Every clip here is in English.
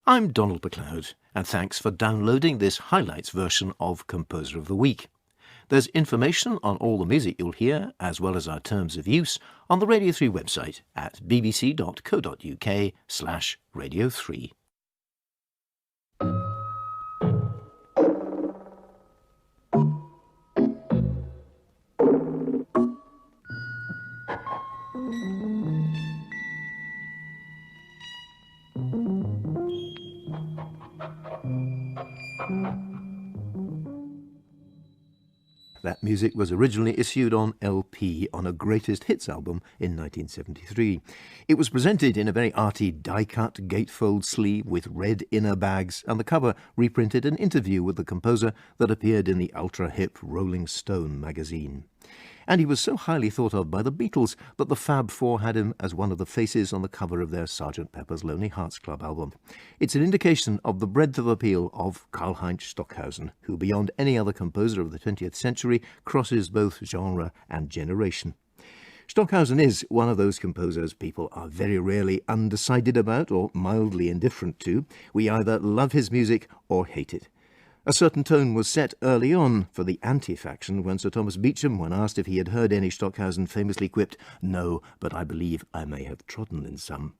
I'm Donald Macleod, and thanks for downloading this highlights version of Composer of the Week. There's information on all the music you'll hear, as well as our terms of use, on the Radio 3 website at bbc.co.uk/Radio 3. That music was originally issued on LP on a Greatest Hits album in 1973. It was presented in a very arty die-cut gatefold sleeve with red inner bags, and the cover reprinted an interview with the composer that appeared in the ultra-hip Rolling Stone magazine. And he was so highly thought of by the Beatles that the Fab Four had him as one of the faces on the cover of their Sgt. Pepper's Lonely Hearts Club album. It's an indication of the breadth of appeal of Karlheinz Stockhausen, who beyond any other composer of the 20th century crosses both genre and generation. Stockhausen is one of those composers people are very rarely undecided about or mildly indifferent to. We either love his music or hate it. A certain tone was set early on for the anti-faction when Sir Thomas Beecham, when asked if he had heard any Stockhausen, famously quipped, "No, but I believe I may have trodden in some."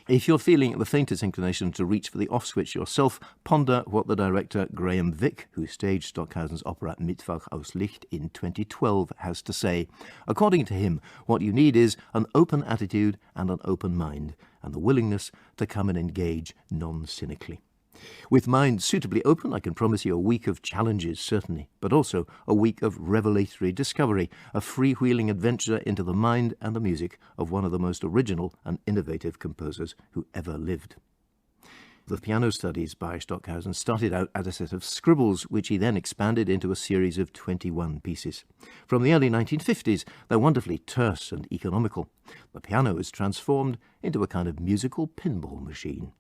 If you're feeling the faintest inclination to reach for the off switch yourself, ponder what the director Graham Vick, who staged Stockhausen's opera Mittwoch aus Licht in 2012, has to say. According to him, what you need is an open attitude and an open mind, and the willingness to come and engage non-cynically. With mind suitably open, I can promise you a week of challenges, certainly, but also a week of revelatory discovery, a freewheeling adventure into the mind and the music of one of the most original and innovative composers who ever lived. The piano studies by Stockhausen started out as a set of scribbles, which he then expanded into a series of 21 pieces. From the early 1950s, they're wonderfully terse and economical. The piano is transformed into a kind of musical pinball machine.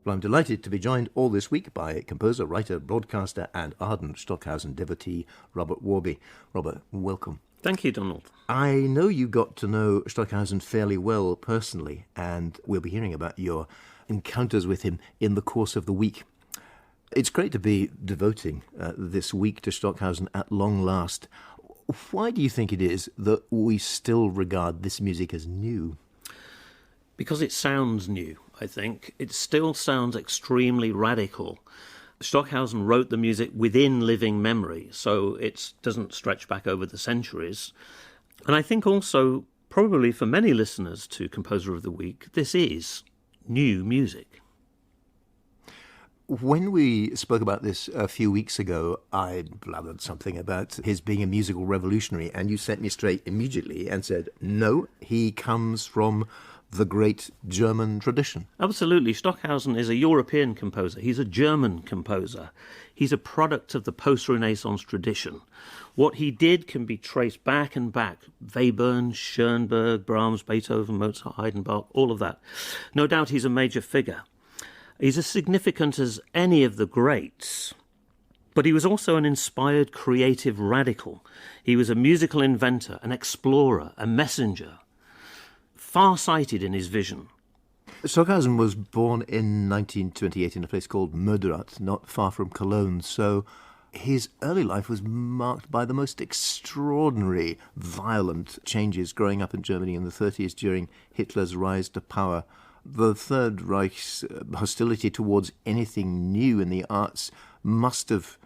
I'm delighted to be joined all this week by composer, writer, broadcaster and ardent Stockhausen devotee Robert Worby. Robert, welcome. Thank you, Donald. I know you got to know Stockhausen fairly well personally, and we'll be hearing about your encounters with him in the course of the week. It's great to be devoting this week to Stockhausen at long last. Why do you think it is that we still regard this music as new? Because it sounds new, I think. It still sounds extremely radical. Stockhausen wrote the music within living memory, so it doesn't stretch back over the centuries. And I think also, probably for many listeners to Composer of the Week, this is new music. When we spoke about this a few weeks ago, I blabbered something about his being a musical revolutionary, and you set me straight immediately and said, no, he comes from the great German tradition. Absolutely. Stockhausen is a European composer. He's a German composer. He's a product of the post-Renaissance tradition. What he did can be traced back and back. Webern, Schoenberg, Brahms, Beethoven, Mozart, Haydn, Bach, all of that. No doubt he's a major figure. He's as significant as any of the greats. But he was also an inspired, creative radical. He was a musical inventor, an explorer, a messenger. Far-sighted in his vision. Stockhausen was born in 1928 in a place called Mödrat, not far from Cologne, so his early life was marked by the most extraordinary, violent changes growing up in Germany in the 30s during Hitler's rise to power The Third Reich's hostility towards anything new in the arts must have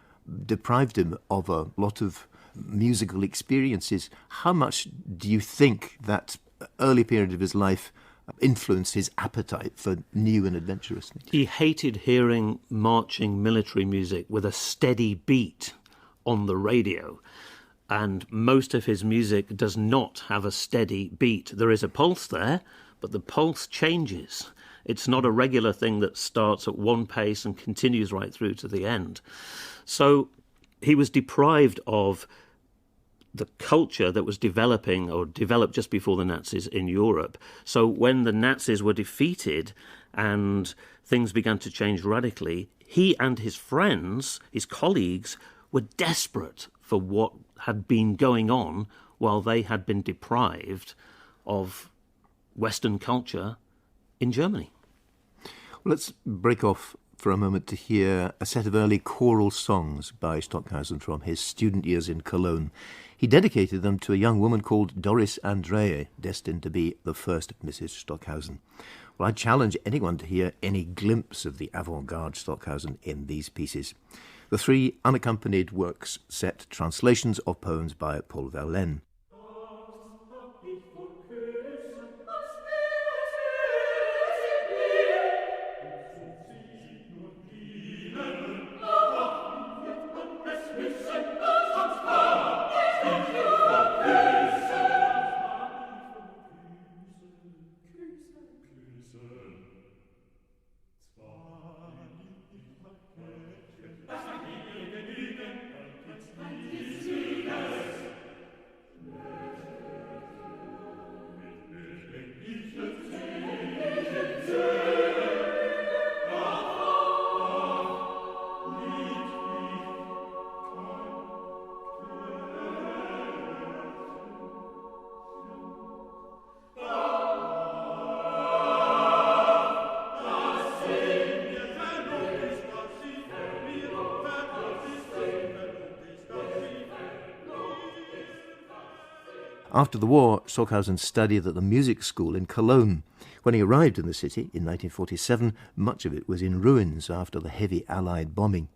deprived him of a lot of musical experiences. How much do you think that early period of his life influenced his appetite for new and adventurous things? He hated hearing marching military music with a steady beat on the radio. And most of his music does not have a steady beat. There is a pulse there, but the pulse changes. It's not a regular thing that starts at one pace and continues right through to the end. So he was deprived of the culture that was developing or developed just before the Nazis in Europe. So when the Nazis were defeated and things began to change radically, he and his friends, his colleagues, were desperate for what had been going on while they had been deprived of Western culture in Germany. Well, let's break off for a moment to hear a set of early choral songs by Stockhausen from his student years in Cologne. He dedicated them to a young woman called Doris Andreae, destined to be the first Mrs. Stockhausen. Well, I challenge anyone to hear any glimpse of the avant-garde Stockhausen in these pieces. The three unaccompanied works set translations of poems by Paul Verlaine. After the war, Stockhausen studied at the music school in Cologne. When he arrived in the city in 1947, much of it was in ruins after the heavy Allied bombing.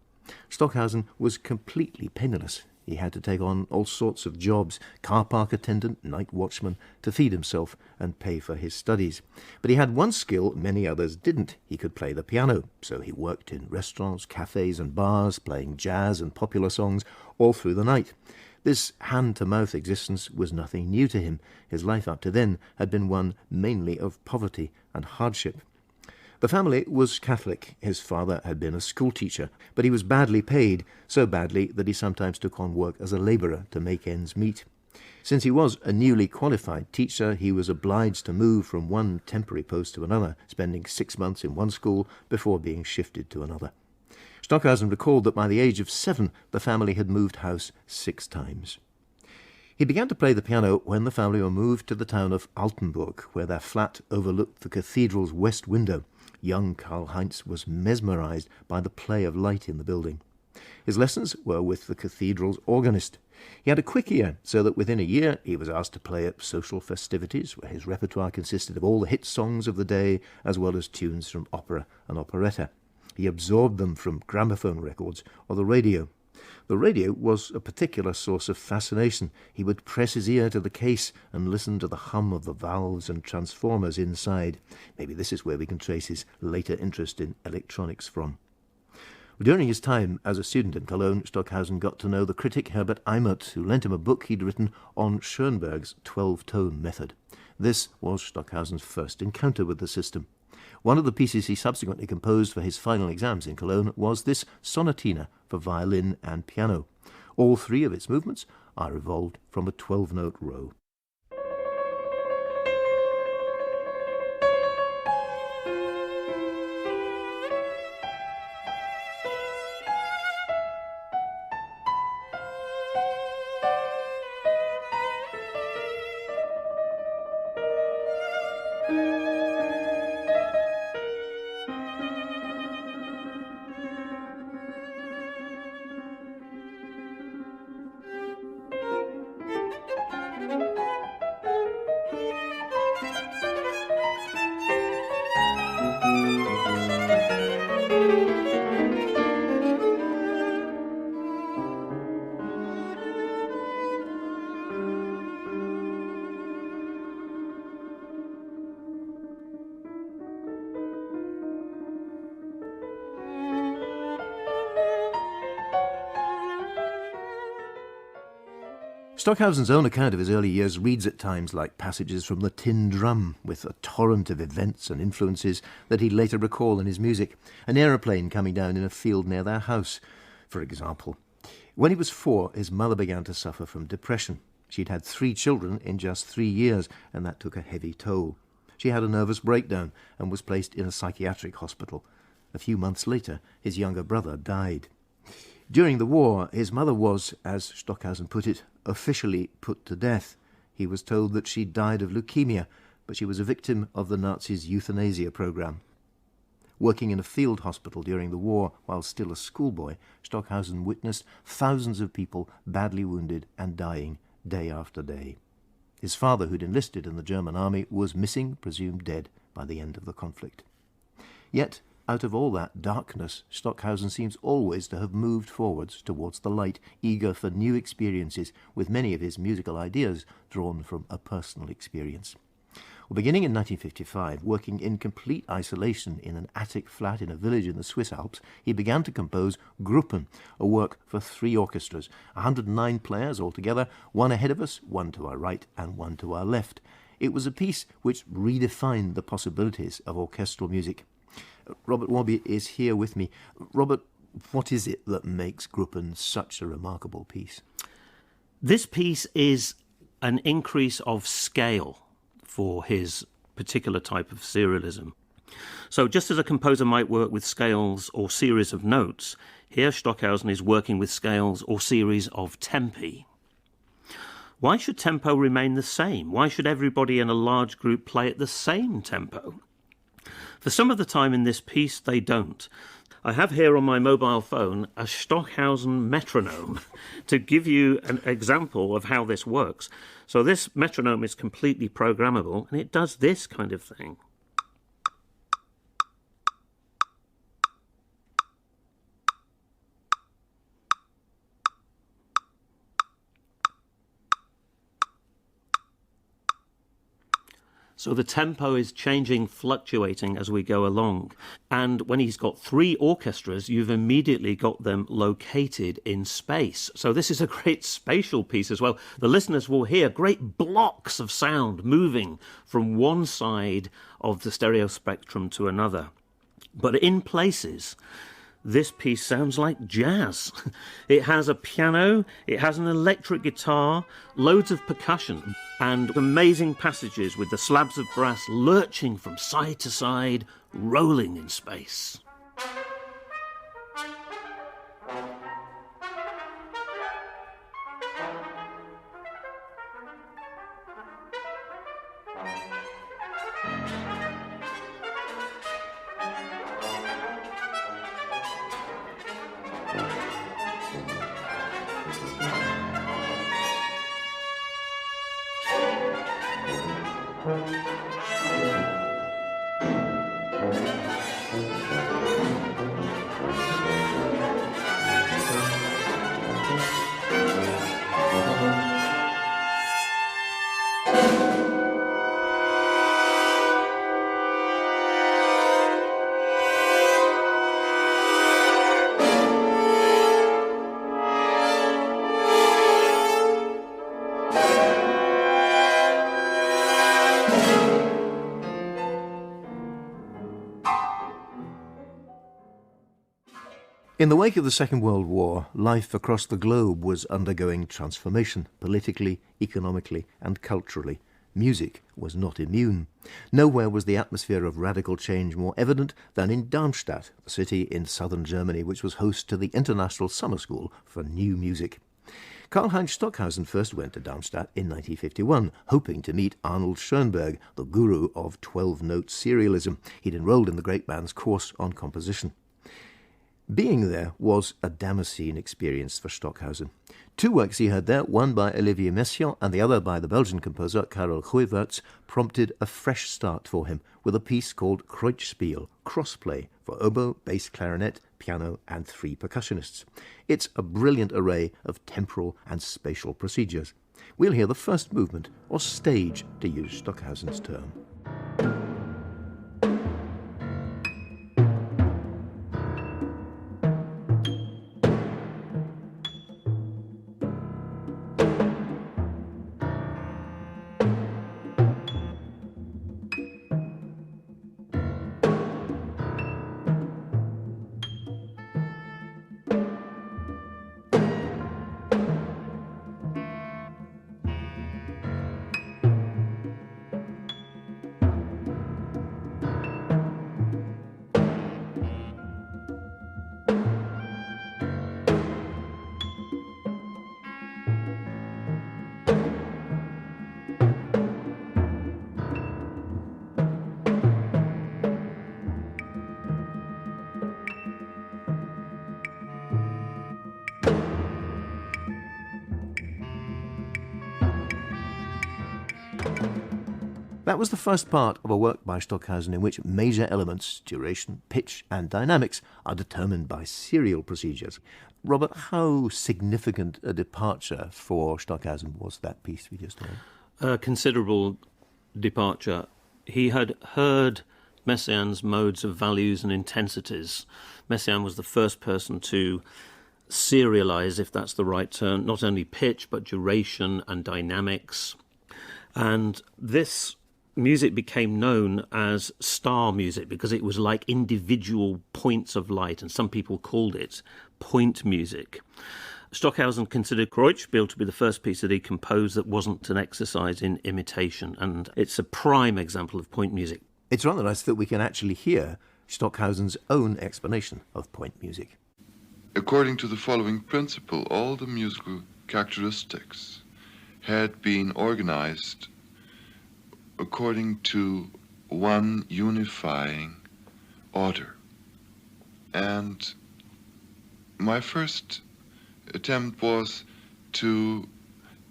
Stockhausen was completely penniless. He had to take on all sorts of jobs, car park attendant, night watchman, to feed himself and pay for his studies. But he had one skill many others didn't. He could play the piano, so he worked in restaurants, cafes and bars, playing jazz and popular songs all through the night. This hand-to-mouth existence was nothing new to him. His life up to then had been one mainly of poverty and hardship. The family was Catholic. His father had been a schoolteacher, but he was badly paid, so badly that he sometimes took on work as a labourer to make ends meet. Since he was a newly qualified teacher, he was obliged to move from one temporary post to another, spending 6 months in one school before being shifted to another. Stockhausen recalled that by the age of 7, the family had moved house 6 times. He began to play the piano when the family were moved to the town of Altenburg, where their flat overlooked the cathedral's west window. Young Karlheinz was mesmerized by the play of light in the building. His lessons were with the cathedral's organist. He had a quick ear, so that within a year he was asked to play at social festivities, where his repertoire consisted of all the hit songs of the day, as well as tunes from opera and operetta. He absorbed them from gramophone records or the radio. The radio was a particular source of fascination. He would press his ear to the case and listen to the hum of the valves and transformers inside. Maybe this is where we can trace his later interest in electronics from. During his time as a student in Cologne, Stockhausen got to know the critic Herbert Eimert, who lent him a book he'd written on Schoenberg's 12-tone method. This was Stockhausen's first encounter with the system. One of the pieces he subsequently composed for his final exams in Cologne was this sonatina for violin and piano. All 3 of its movements are evolved from a 12-note row. Stockhausen's own account of his early years reads at times like passages from the Tin Drum, with a torrent of events and influences that he'd later recall in his music. An aeroplane coming down in a field near their house, for example. When he was 4, his mother began to suffer from depression. She'd had 3 children in just 3 years, and that took a heavy toll. She had a nervous breakdown and was placed in a psychiatric hospital. A few months later, his younger brother died. During the war, his mother was, as Stockhausen put it, officially put to death. He was told that she died of leukemia, but she was a victim of the Nazis' euthanasia program. Working in a field hospital during the war while still a schoolboy, Stockhausen witnessed thousands of people badly wounded and dying day after day. His father, who'd enlisted in the German army, was missing, presumed dead, by the end of the conflict. Yet, out of all that darkness, Stockhausen seems always to have moved forwards towards the light, eager for new experiences, with many of his musical ideas drawn from a personal experience. Well, beginning in 1955, working in complete isolation in an attic flat in a village in the Swiss Alps, he began to compose Gruppen, a work for 3 orchestras, 109 players altogether, one ahead of us, one to our right and one to our left. It was a piece which redefined the possibilities of orchestral music. Robert Worby is here with me. Robert, what is it that makes Gruppen such a remarkable piece? This piece is an increase of scale for his particular type of serialism. So just as a composer might work with scales or series of notes, here Stockhausen is working with scales or series of tempi. Why should tempo remain the same? Why should everybody in a large group play at the same tempo? For some of the time in this piece, they don't. I have here on my mobile phone a Stockhausen metronome to give you an example of how this works. So this metronome is completely programmable, and it does this kind of thing. So the tempo is changing, fluctuating as we go along. And when he's got 3 orchestras, you've immediately got them located in space. So this is a great spatial piece as well. The listeners will hear great blocks of sound moving from one side of the stereo spectrum to another. But in places, this piece sounds like jazz. It has a piano, it has an electric guitar, loads of percussion, and amazing passages with the slabs of brass lurching from side to side, rolling in space. In the wake of the Second World War, life across the globe was undergoing transformation, politically, economically, and culturally. Music was not immune. Nowhere was the atmosphere of radical change more evident than in Darmstadt, the city in southern Germany which was host to the International Summer School for New Music. Karlheinz Stockhausen first went to Darmstadt in 1951, hoping to meet Arnold Schoenberg, the guru of 12-note serialism. He'd enrolled in the great man's course on composition. Being there was a Damascene experience for Stockhausen. 2 works he heard there, one by Olivier Messiaen and the other by the Belgian composer Karel Goeyvaerts, prompted a fresh start for him with a piece called Kreuzspiel, crossplay, for oboe, bass clarinet, piano and 3 percussionists. It's a brilliant array of temporal and spatial procedures. We'll hear the first movement, or stage, to use Stockhausen's term. That was the first part of a work by Stockhausen in which major elements, duration, pitch and dynamics, are determined by serial procedures. Robert, how significant a departure for Stockhausen was that piece we just heard? A considerable departure. He had heard Messiaen's modes of values and intensities. Messiaen was the first person to serialize, if that's the right term, not only pitch but duration and dynamics. And this music became known as star music because it was like individual points of light, and some people called it point music. Stockhausen considered Kreuzspiel to be the first piece that he composed that wasn't an exercise in imitation, and it's a prime example of point music. It's rather nice that we can actually hear Stockhausen's own explanation of point music. According to the following principle, all the musical characteristics had been organized according to one unifying order. And my first attempt was to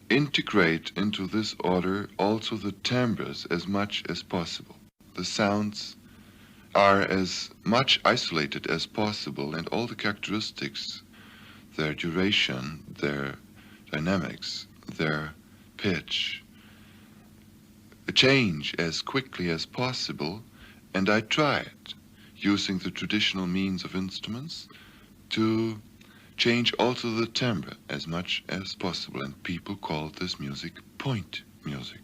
integrate into this order also the timbres as much as possible. The sounds are as much isolated as possible, and all the characteristics, their duration, their dynamics, their pitch, change as quickly as possible. And I tried, using the traditional means of instruments, to change also the timbre as much as possible, and people called this music point music.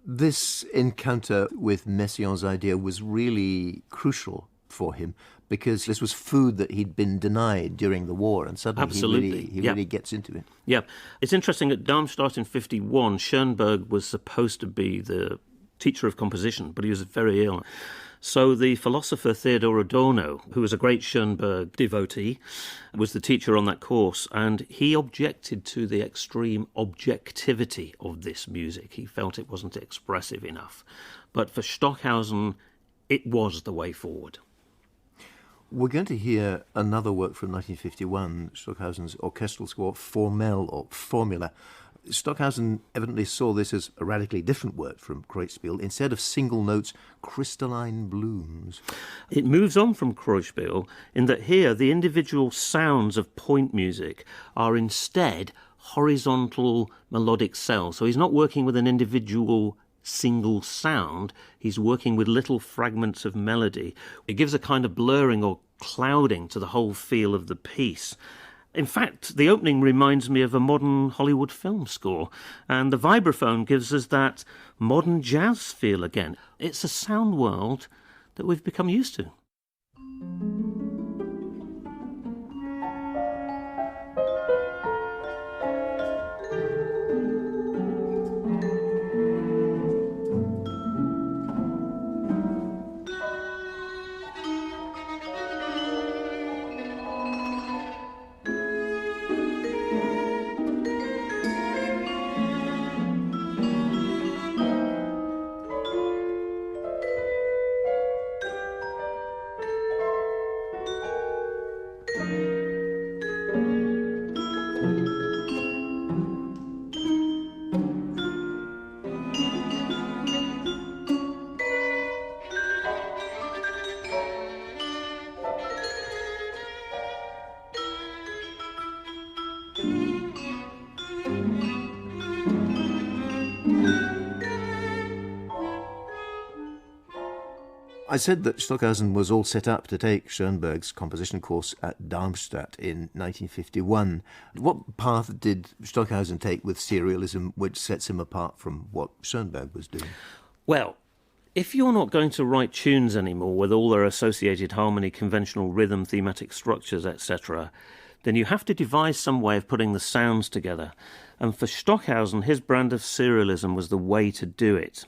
This encounter with Messiaen's idea was really crucial for him because this was food that he'd been denied during the war, and suddenly he really gets into it. Yeah. It's interesting, at Darmstadt in 1951, Schoenberg was supposed to be the teacher of composition, but he was very ill. So the philosopher Theodor Adorno, who was a great Schoenberg devotee, was the teacher on that course, and he objected to the extreme objectivity of this music. He felt it wasn't expressive enough. But for Stockhausen, it was the way forward. We're going to hear another work from 1951, Stockhausen's orchestral score, Formel or Formula. Stockhausen evidently saw this as a radically different work from Kreuzspiel. Instead of single notes, crystalline blooms. It moves on from Kreuzspiel in that here the individual sounds of point music are instead horizontal melodic cells. So he's not working with an individual single sound, he's working with little fragments of melody. It gives a kind of blurring or clouding to the whole feel of the piece. In fact, the opening reminds me of a modern Hollywood film score, and the vibraphone gives us that modern jazz feel again. It's a sound world that we've become used to. I said that Stockhausen was all set up to take Schoenberg's composition course at Darmstadt in 1951. What path did Stockhausen take with serialism which sets him apart from what Schoenberg was doing? Well, if you're not going to write tunes anymore with all their associated harmony, conventional rhythm, thematic structures, etc., then you have to devise some way of putting the sounds together. And for Stockhausen, his brand of serialism was the way to do it.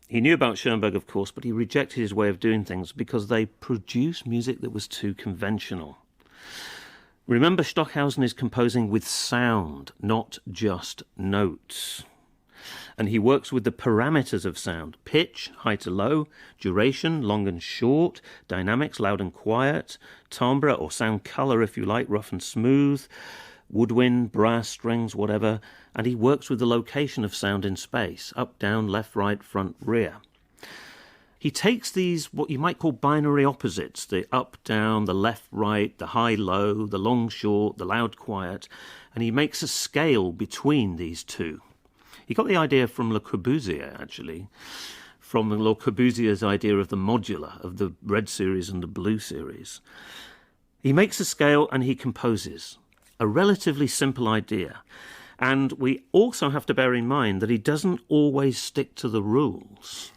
He knew about Schoenberg, of course, but he rejected his way of doing things because they produced music that was too conventional. Remember, Stockhausen is composing with sound, not just notes. And he works with the parameters of sound: pitch, high to low, duration, long and short, dynamics, loud and quiet, timbre or sound colour, if you like, rough and smooth, woodwind, brass, strings, whatever, and he works with the location of sound in space, up, down, left, right, front, rear. He takes these, what you might call binary opposites, the up, down, the left, right, the high, low, the long, short, the loud, quiet, and he makes a scale between these two. He got the idea from Le Corbusier, actually, from Le Corbusier's idea of the modular, of the red series and the blue series. He makes a scale and he composes. A relatively simple idea. And we also have to bear in mind that he doesn't always stick to the rules.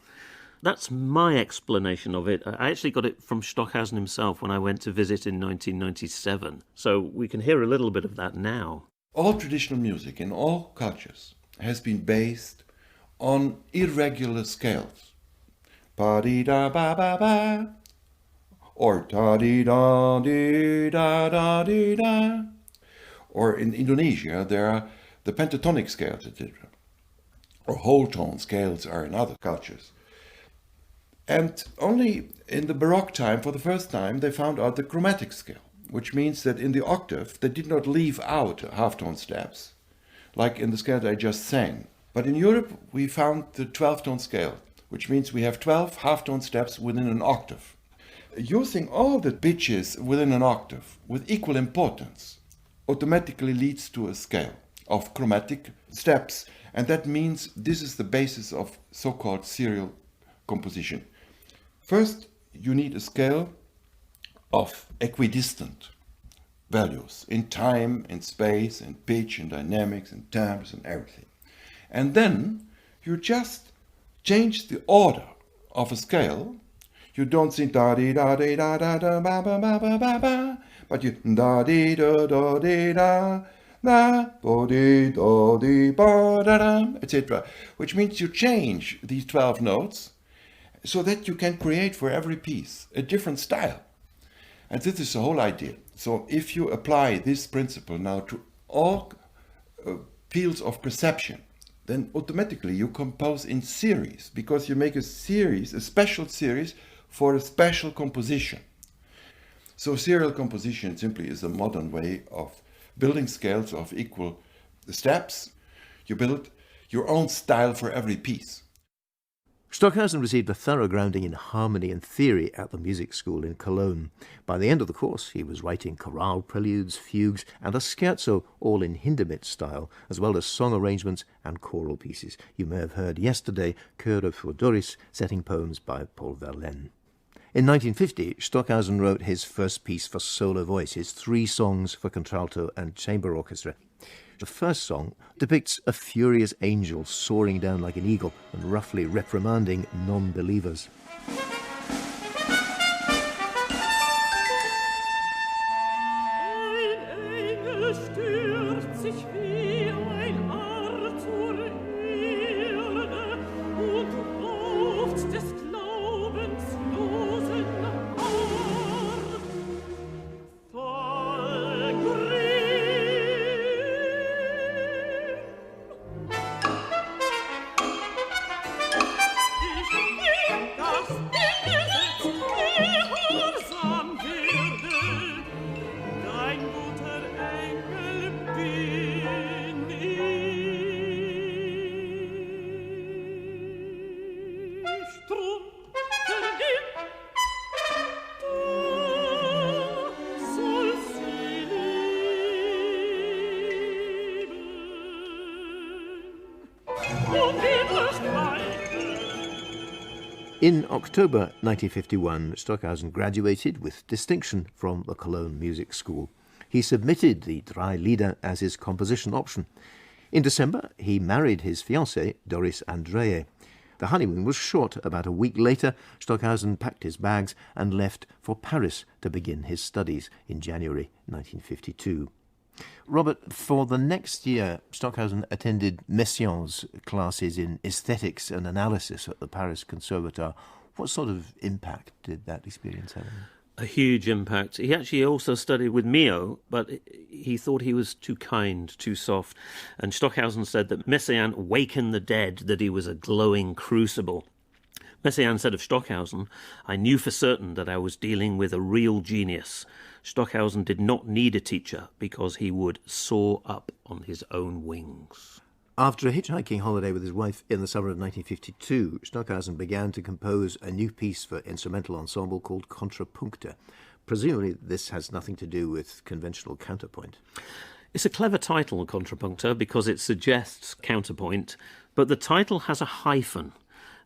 That's my explanation of it. I actually got it from Stockhausen himself when I went to visit in 1997. So we can hear a little bit of that now. All traditional music in all cultures has been based on irregular scales. Pa-dee-da-ba-ba-ba, or ta-dee-da-dee-da-da-dee-da. Or in Indonesia, there are the pentatonic scales, etc. Or whole tone scales are in other cultures. And only in the Baroque time, for the first time, they found out the chromatic scale, which means that in the octave, they did not leave out half-tone steps, like in the scale that I just sang. But in Europe, we found the 12-tone scale, which means we have 12 half-tone steps within an octave. Using all the pitches within an octave with equal importance automatically leads to a scale of chromatic steps, and that means this is the basis of so-called serial composition. First, you need a scale of equidistant values in time, in space, in pitch, in dynamics, in timbres, and everything. And then you just change the order of a scale. You don't sing da dee da dee da da da ba ba ba ba ba ba, but you da dee da da dee da da bo dee da dee ba da da, etc. Which means you change these 12 notes so that you can create for every piece a different style. And this is the whole idea. So if you apply this principle now to all fields of perception, then automatically you compose in series, because you make a series, a special series for a special composition. So serial composition simply is a modern way of building scales of equal steps. You build your own style for every piece. Stockhausen received a thorough grounding in harmony and theory at the music school in Cologne. By the end of the course, he was writing chorale preludes, fugues, and a scherzo, all in Hindemith style, as well as song arrangements and choral pieces. You may have heard yesterday Chöre für Doris, setting poems by Paul Verlaine. In 1950, Stockhausen wrote his first piece for solo voice, his 3 songs for contralto and chamber orchestra. The first song depicts a furious angel soaring down like an eagle and roughly reprimanding non-believers. In October 1951, Stockhausen graduated with distinction from the Cologne Music School. He submitted the Drei Lieder as his composition option. In December, he married his fiancée, Doris Andreae. The honeymoon was short. About a week later, Stockhausen packed his bags and left for Paris to begin his studies in January 1952. Robert, for the next year, Stockhausen attended Messiaen's classes in aesthetics and analysis at the Paris Conservatoire. What sort of impact did that experience have on him? A huge impact. He actually also studied with Mio, but he thought he was too kind, too soft. And Stockhausen said that Messiaen wakened the dead, that he was a glowing crucible. Messiaen said of Stockhausen, "I knew for certain that I was dealing with a real genius. Stockhausen did not need a teacher because he would soar up on his own wings. After a hitchhiking holiday with his wife in the summer of 1952, Stockhausen began to compose a new piece for instrumental ensemble called Contrapunkte. Presumably this has nothing to do with conventional counterpoint. It's a clever title, Contrapunkte, because it suggests counterpoint, but the title has a hyphen,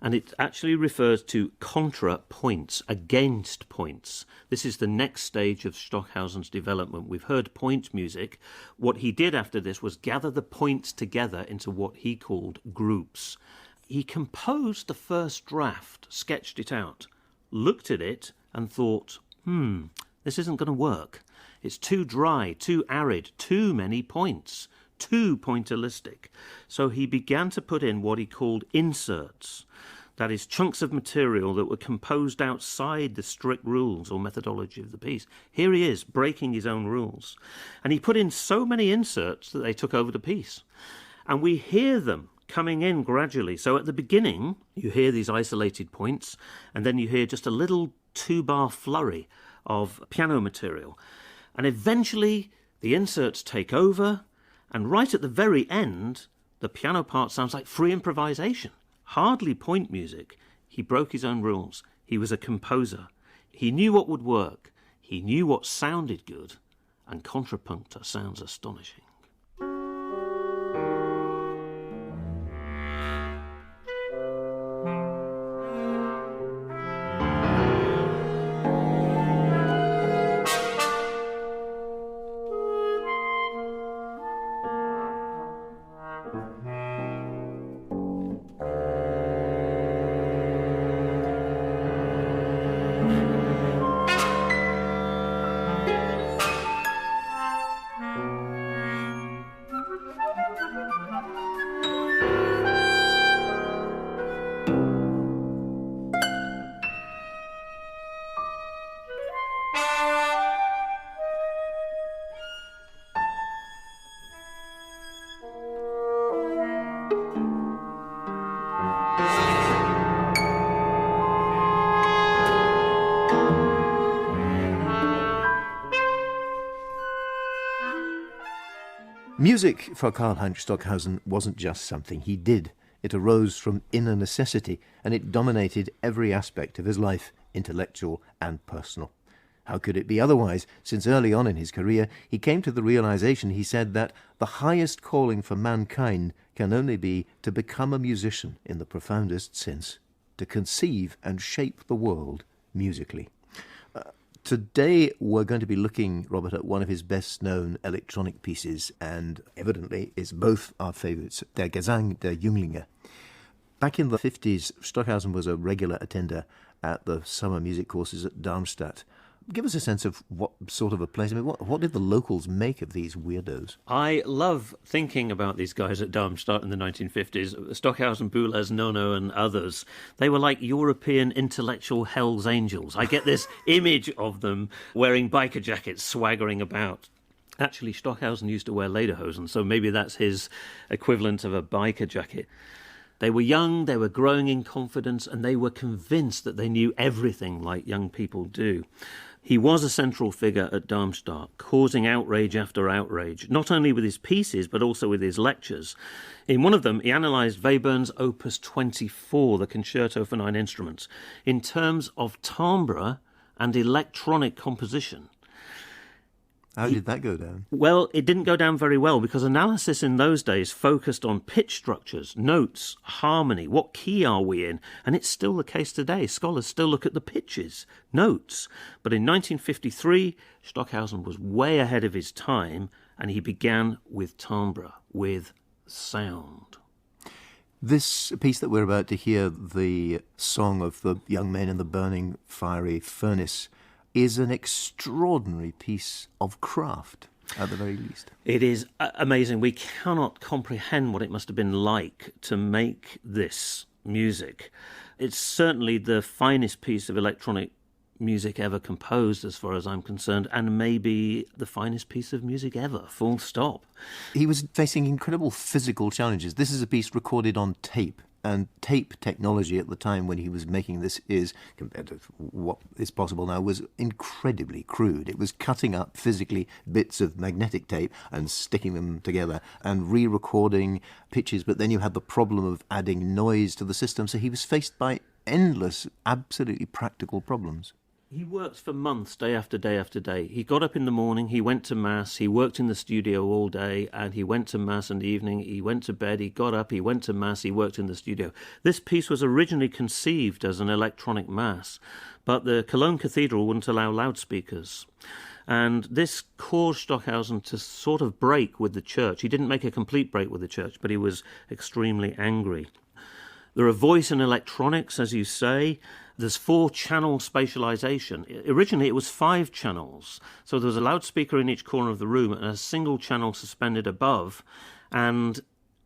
and it actually refers to contra points, against points. This is the next stage of Stockhausen's development. We've heard point music. What he did after this was gather the points together into what he called groups. He composed the first draft, sketched it out, looked at it and thought, this isn't going to work. It's too dry, too arid, too many points, too pointillistic. So he began to put in what he called inserts. That is, chunks of material that were composed outside the strict rules or methodology of the piece. Here he is, breaking his own rules. And he put in so many inserts that they took over the piece. And we hear them coming in gradually. So at the beginning, you hear these isolated points, and then you hear just a little 2-bar flurry of piano material. And eventually, the inserts take over, and right at the very end, the piano part sounds like free improvisation. Hardly point music. He broke his own rules. He was a composer. He knew what would work. He knew what sounded good. And Contrapunkte sounds astonishing. Music for Karlheinz Stockhausen wasn't just something he did. It arose from inner necessity, and it dominated every aspect of his life, intellectual and personal. How could it be otherwise, since early on in his career he came to the realization, he said, that the highest calling for mankind can only be to become a musician in the profoundest sense, to conceive and shape the world musically. Today we're going to be looking, Robert, at one of his best-known electronic pieces, and evidently is both our favourites, Der Gesang der Jünglinge. Back in the 50s, Stockhausen was a regular attender at the summer music courses at Darmstadt. Give us a sense of what sort of a place, I mean, what did the locals make of these weirdos? I love thinking about these guys at Darmstadt in the 1950s, Stockhausen, Boulez, Nono and others. They were like European intellectual Hell's Angels. I get this image of them wearing biker jackets, swaggering about. Actually, Stockhausen used to wear lederhosen, so maybe that's his equivalent of a biker jacket. They were young, they were growing in confidence, and they were convinced that they knew everything like young people do. He was a central figure at Darmstadt, causing outrage after outrage, not only with his pieces, but also with his lectures. In one of them, he analysed Webern's Opus 24, the Concerto for 9 Instruments, in terms of timbre and electronic composition. How did that go down? Well, it didn't go down very well because analysis in those days focused on pitch structures, notes, harmony, what key are we in? And it's still the case today. Scholars still look at the pitches, notes. But in 1953, Stockhausen was way ahead of his time, and he began with timbre, with sound. This piece that we're about to hear, the song of the young men in the burning fiery furnace, is an extraordinary piece of craft, at the very least. It is amazing. We cannot comprehend what it must have been like to make this music. It's certainly the finest piece of electronic music ever composed, as far as I'm concerned, and maybe the finest piece of music ever, full stop. He was facing incredible physical challenges. This is a piece recorded on tape. and tape technology at the time when he was making this is, compared to what is possible now, was incredibly crude. It was cutting up physically bits of magnetic tape and sticking them together and re-recording pitches, but then you had the problem of adding noise to the system, so he was faced by endless, absolutely practical problems. He worked for months, day after day after day. He got up in the morning, he went to Mass, he worked in the studio all day, and he went to Mass in the evening, he went to bed, he got up, he went to Mass, he worked in the studio. This piece was originally conceived as an electronic Mass, but the Cologne Cathedral wouldn't allow loudspeakers. And this caused Stockhausen to sort of break with the church. He didn't make a complete break with the church, but he was extremely angry. There are voice and electronics, as you say. There's 4-channel spatialization. Originally, it was 5 channels. So there was a loudspeaker in each corner of the room and a single channel suspended above. And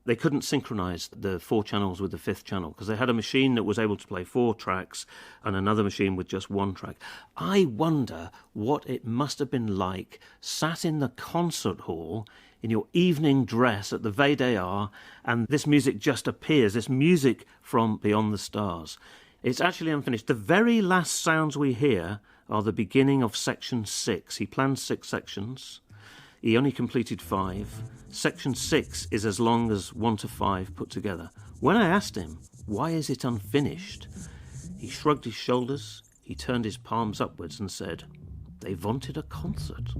they couldn't synchronize the 4 channels with the 5th channel because they had a machine that was able to play 4 tracks and another machine with just 1 track. I wonder what it must have been like sat in the concert hall in your evening dress at the VDR, and this music just appears, this music from Beyond the Stars. It's actually unfinished. The very last sounds we hear are the beginning of section 6. He planned 6 sections. He only completed 5. Section 6 is as long as 1 to 5 put together. When I asked him, why is it unfinished? He shrugged his shoulders, he turned his palms upwards and said, they wanted a concert.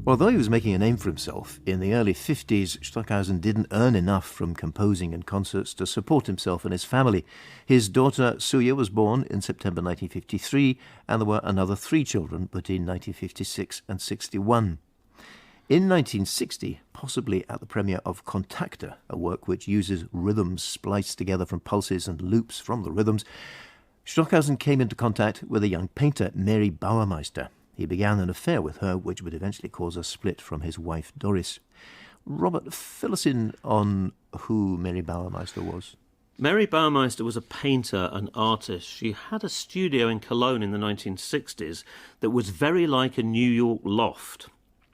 Although he was making a name for himself, in the early 50s, Stockhausen didn't earn enough from composing and concerts to support himself and his family. His daughter, Suya, was born in September 1953, and there were another 3 children, but in 1956 and 61. In 1960, possibly at the premiere of Contactor, a work which uses rhythms spliced together from pulses and loops from the rhythms, Stockhausen came into contact with a young painter, Mary Bauermeister. He began an affair with her, which would eventually cause a split from his wife, Doris. Robert, fill us in on who Mary Bauermeister was. Mary Bauermeister was a painter and artist. She had a studio in Cologne in the 1960s that was very like a New York loft.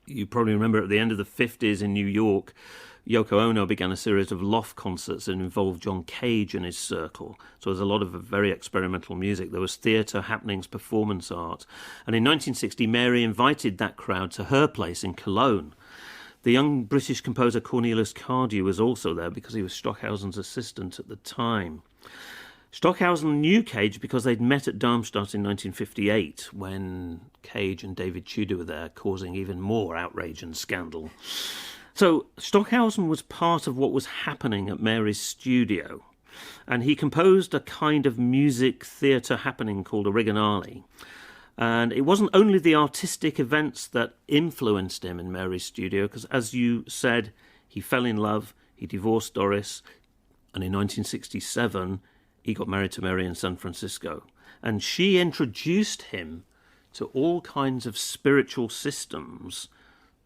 You probably remember at the end of the 50s in New York, Yoko Ono began a series of loft concerts that involved John Cage and his circle. So there's a lot of very experimental music. There was theatre, happenings, performance art. And in 1960, Mary invited that crowd to her place in Cologne. The young British composer Cornelius Cardew was also there because he was Stockhausen's assistant at the time. Stockhausen knew Cage because they'd met at Darmstadt in 1958 when Cage and David Tudor were there, causing even more outrage and scandal. So Stockhausen was part of what was happening at Mary's studio, and he composed a kind of music theatre happening called Originale. And it wasn't only the artistic events that influenced him in Mary's studio, because as you said, he fell in love, he divorced Doris, and in 1967 he got married to Mary in San Francisco. And she introduced him to all kinds of spiritual systems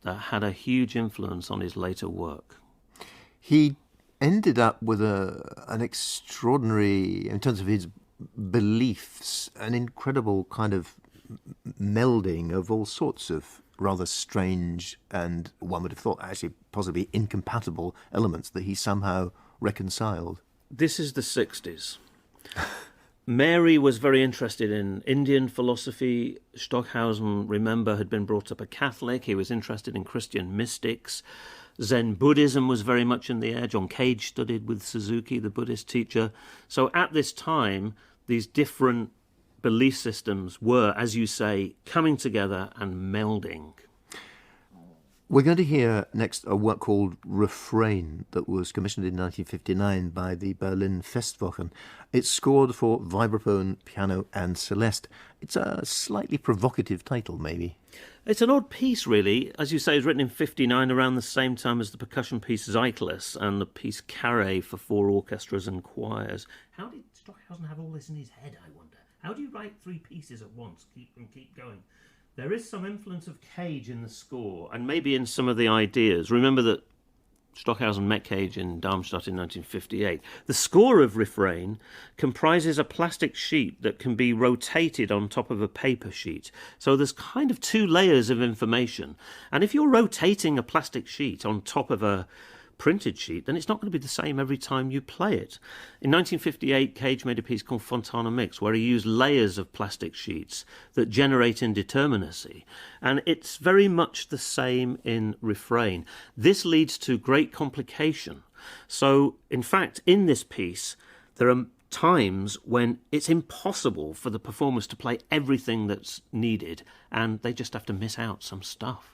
that had a huge influence on his later work. He ended up with an extraordinary, in terms of his beliefs, an incredible kind of melding of all sorts of rather strange and, one would have thought, actually possibly incompatible elements that he somehow reconciled. This is the 60s. Mary was very interested in Indian philosophy. Stockhausen, remember, had been brought up a Catholic. He was interested in Christian mystics. Zen Buddhism was very much in the air. John Cage studied with Suzuki, the Buddhist teacher. So at this time, these different belief systems were, as you say, coming together and melding. We're going to hear next a work called Refrain that was commissioned in 1959 by the Berlin Festwochen. It's scored for vibraphone, piano and celeste. It's a slightly provocative title, maybe. It's an odd piece, really. As you say, it's written in 59, around the same time as the percussion piece Zeitlus and the piece Carré for 4 orchestras and choirs. How did Stockhausen have all this in his head, I wonder? How do you write 3 pieces at once, keep going? There is some influence of Cage in the score, and maybe in some of the ideas. Remember that Stockhausen met Cage in Darmstadt in 1958. The score of Refrain comprises a plastic sheet that can be rotated on top of a paper sheet. So there's kind of 2 layers of information. And if you're rotating a plastic sheet on top of a printed sheet, then it's not going to be the same every time you play it. In 1958, Cage made a piece called Fontana Mix, where he used layers of plastic sheets that generate indeterminacy. And it's very much the same in Refrain. This leads to great complication. So, in fact, in this piece, there are times when it's impossible for the performers to play everything that's needed, and they just have to miss out some stuff.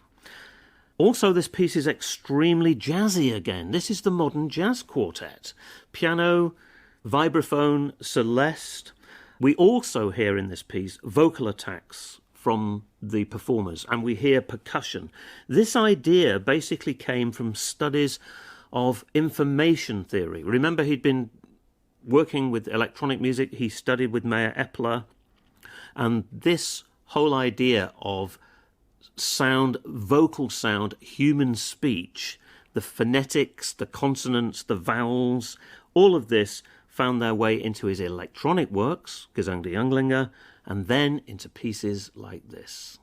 Also, this piece is extremely jazzy again. This is the modern jazz quartet. Piano, vibraphone, celeste. We also hear in this piece vocal attacks from the performers, and we hear percussion. This idea basically came from studies of information theory. Remember, he'd been working with electronic music. He studied with Meyer Epler, and this whole idea of sound, vocal sound, human speech, the phonetics, the consonants, the vowels, all of this found their way into his electronic works, Gesang der Junglinge, and then into pieces like this.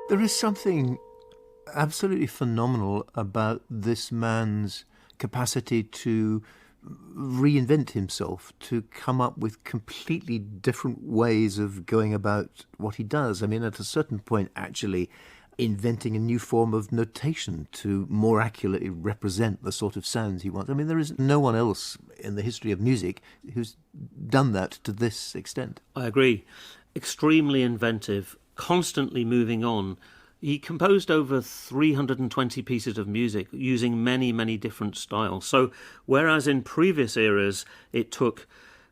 There is something absolutely phenomenal about this man's capacity to reinvent himself, to come up with completely different ways of going about what he does. I mean, at a certain point, actually inventing a new form of notation to more accurately represent the sort of sounds he wants. I mean, there is no one else in the history of music who's done that to this extent. I agree. Extremely inventive, constantly moving on. He composed over 320 pieces of music using many, many different styles. So whereas in previous eras it took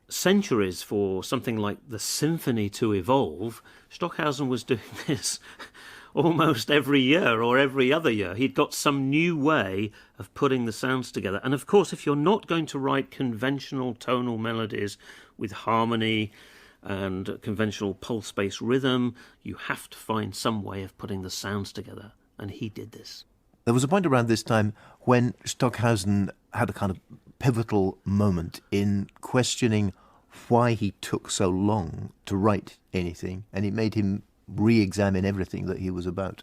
centuries for something like the symphony to evolve, Stockhausen was doing this almost every year or every other year. He'd got some new way of putting the sounds together. And of course, if you're not going to write conventional tonal melodies with harmony and conventional pulse-based rhythm, you have to find some way of putting the sounds together. And he did this. There was a point around this time when Stockhausen had a kind of pivotal moment in questioning why he took so long to write anything, and it made him re-examine everything that he was about.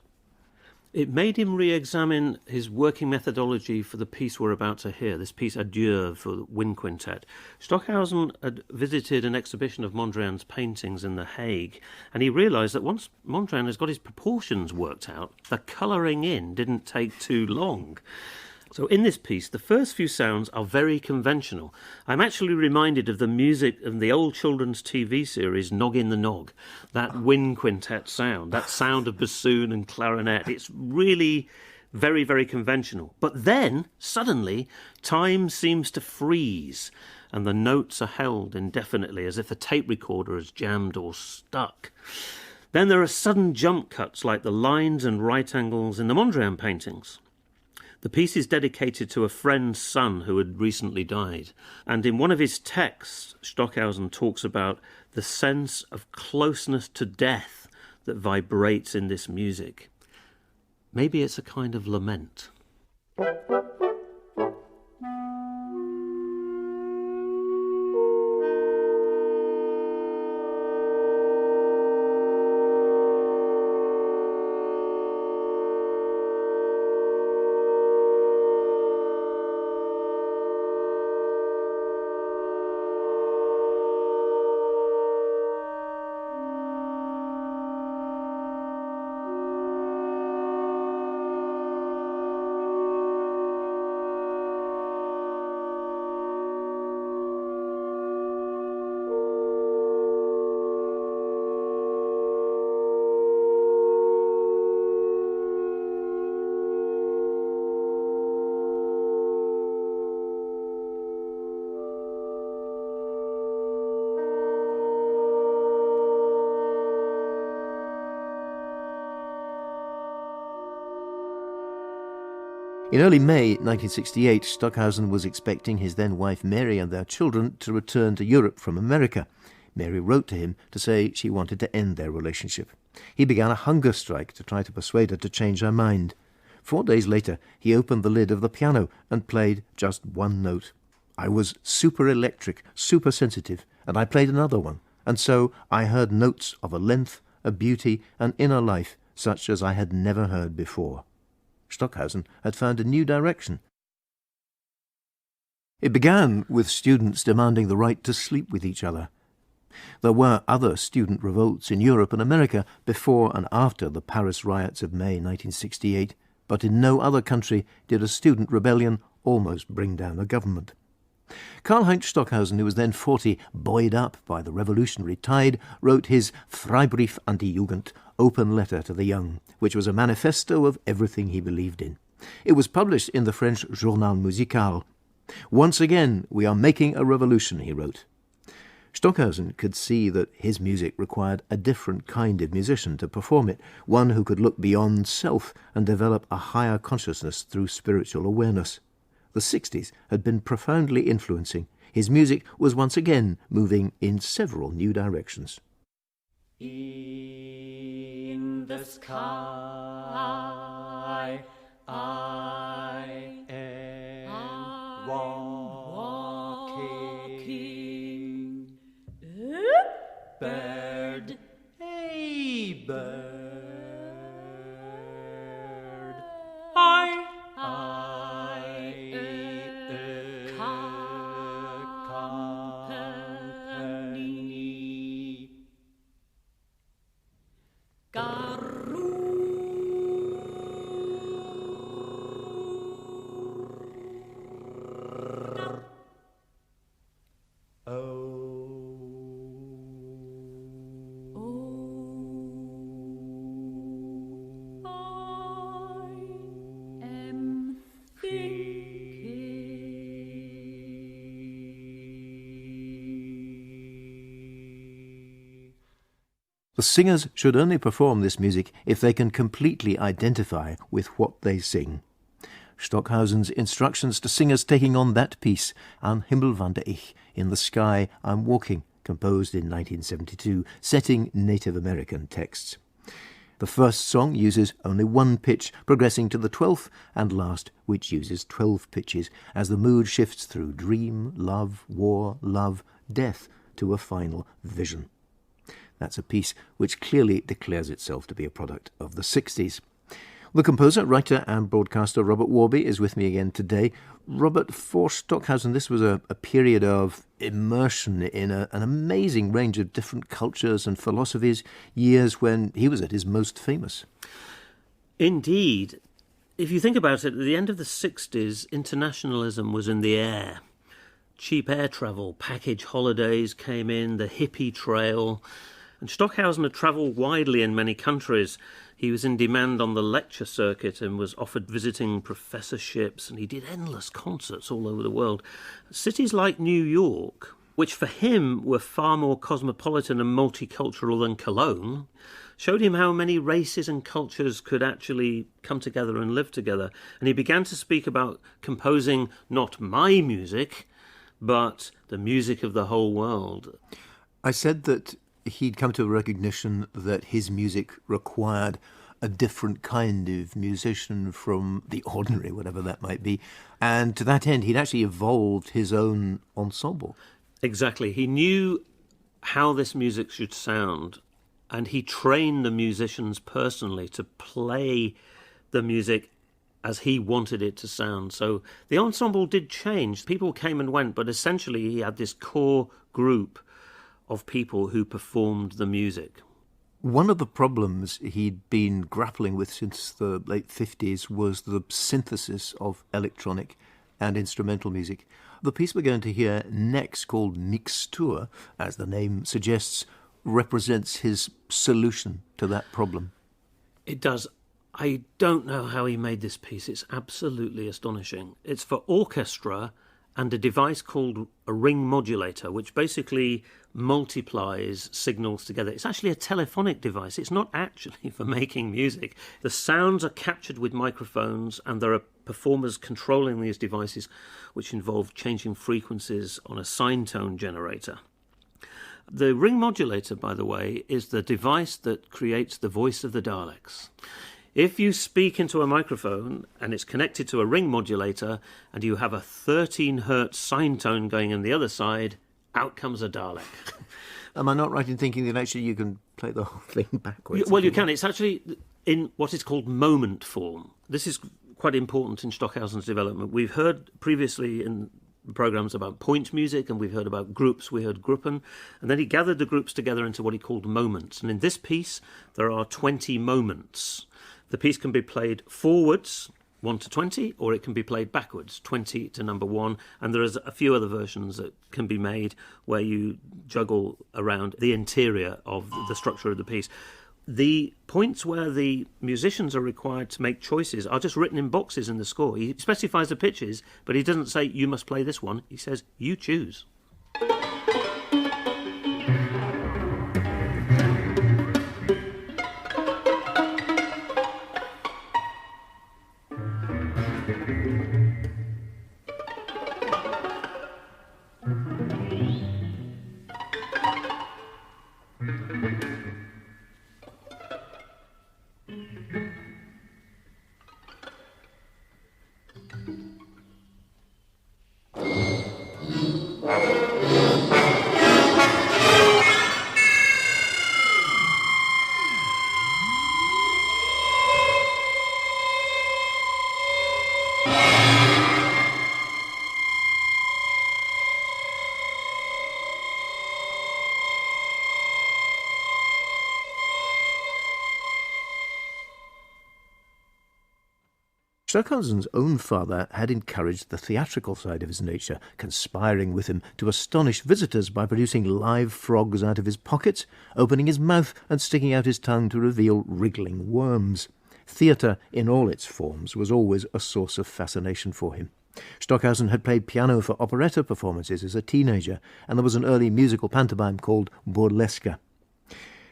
It made him re-examine his working methodology for the piece we're about to hear, this piece Adieu for the Wind Quintet. Stockhausen had visited an exhibition of Mondrian's paintings in The Hague, and he realised that once Mondrian has got his proportions worked out, the colouring in didn't take too long. So in this piece, the first few sounds are very conventional. I'm actually reminded of the music of the old children's TV series Noggin the Nog, that wind quintet sound, that sound of bassoon and clarinet. It's really very, very conventional. But then, suddenly, time seems to freeze, and the notes are held indefinitely, as if the tape recorder is jammed or stuck. Then there are sudden jump cuts, like the lines and right angles in the Mondrian paintings. The piece is dedicated to a friend's son who had recently died. And in one of his texts, Stockhausen talks about the sense of closeness to death that vibrates in this music. Maybe it's a kind of lament. In early May 1968, Stockhausen was expecting his then wife Mary and their children to return to Europe from America. Mary wrote to him to say she wanted to end their relationship. He began a hunger strike to try to persuade her to change her mind. 4 days later, he opened the lid of the piano and played just one note. I was super electric, super sensitive, and I played another one. And so I heard notes of a length, a beauty, an inner life, such as I had never heard before. Stockhausen had found a new direction. It began with students demanding the right to sleep with each other. There were other student revolts in Europe and America before and after the Paris riots of May 1968, but in no other country did a student rebellion almost bring down a government. Karlheinz Stockhausen, who was then 40, buoyed up by the revolutionary tide, wrote his Freibrief an die Jugend, open letter to the young, which was a manifesto of everything he believed in. It was published in the French Journal Musical. Once again, we are making a revolution, he wrote. Stockhausen could see that his music required a different kind of musician to perform it, one who could look beyond self and develop a higher consciousness through spiritual awareness. The 60s had been profoundly influencing. His music was once again moving in several new directions. In the sky I am walking. Bird, hey bird, I company. The singers should only perform this music if they can completely identify with what they sing. Stockhausen's instructions to singers taking on that piece, Am Himmel wandre ich, In the Sky I'm Walking, composed in 1972, setting Native American texts. The first song uses only one pitch, progressing to the 12th, and last, which uses 12 pitches, as the mood shifts through dream, love, war, love, death, to a final vision. That's a piece which clearly declares itself to be a product of the 60s. The composer, writer and broadcaster Robert Worby is with me again today. Robert, for Stockhausen, this was a period of immersion in an amazing range of different cultures and philosophies, years when he was at his most famous. Indeed. If you think about it, at the end of the 60s, internationalism was in the air. Cheap air travel, package holidays came in, the hippie trail. And Stockhausen had travelled widely in many countries. He was in demand on the lecture circuit and was offered visiting professorships, and he did endless concerts all over the world. Cities like New York which for him were far more cosmopolitan and multicultural than Cologne, showed him how many races and cultures could actually come together and live together. And he began to speak about composing not my music, but the music of the whole world. I said that he'd come to a recognition that his music required a different kind of musician from the ordinary, whatever that might be. And to that end, he'd actually evolved his own ensemble. Exactly. He knew how this music should sound, and he trained the musicians personally to play the music as he wanted it to sound. So the ensemble did change. People came and went, but essentially he had this core group of people who performed the music. One of the problems he'd been grappling with since the late 50s was the synthesis of electronic and instrumental music. The piece we're going to hear next, called Mixtur, as the name suggests, represents his solution to that problem. It does. I don't know how he made this piece. It's absolutely astonishing. It's for orchestra and a device called a ring modulator, which basically multiplies signals together. It's actually a telephonic device. It's not actually for making music. The sounds are captured with microphones, and there are performers controlling these devices, which involve changing frequencies on a sine tone generator. The ring modulator, by the way, is the device that creates the voice of the Daleks. If you speak into a microphone and it's connected to a ring modulator and you have a 13 hertz sine tone going on the other side, out comes a Dalek. Am I not right in thinking that actually you can play the whole thing backwards? Well, you can. It's actually in what is called moment form. This is quite important in Stockhausen's development. We've heard previously in programs about point music, and we've heard about groups. We heard Gruppen, and then he gathered the groups together into what he called moments. And in this piece, there are 20 moments. The piece can be played forwards, 1 to 20, or it can be played backwards, 20 to number 1. And there is a few other versions that can be made where you juggle around the interior of the structure of the piece. The points where the musicians are required to make choices are just written in boxes in the score. He specifies the pitches, but he doesn't say, you must play this one. He says, you choose. Stockhausen's own father had encouraged the theatrical side of his nature, conspiring with him to astonish visitors by producing live frogs out of his pockets, opening his mouth and sticking out his tongue to reveal wriggling worms. Theatre, in all its forms, was always a source of fascination for him. Stockhausen had played piano for operetta performances as a teenager, and there was an early musical pantomime called Burlesque.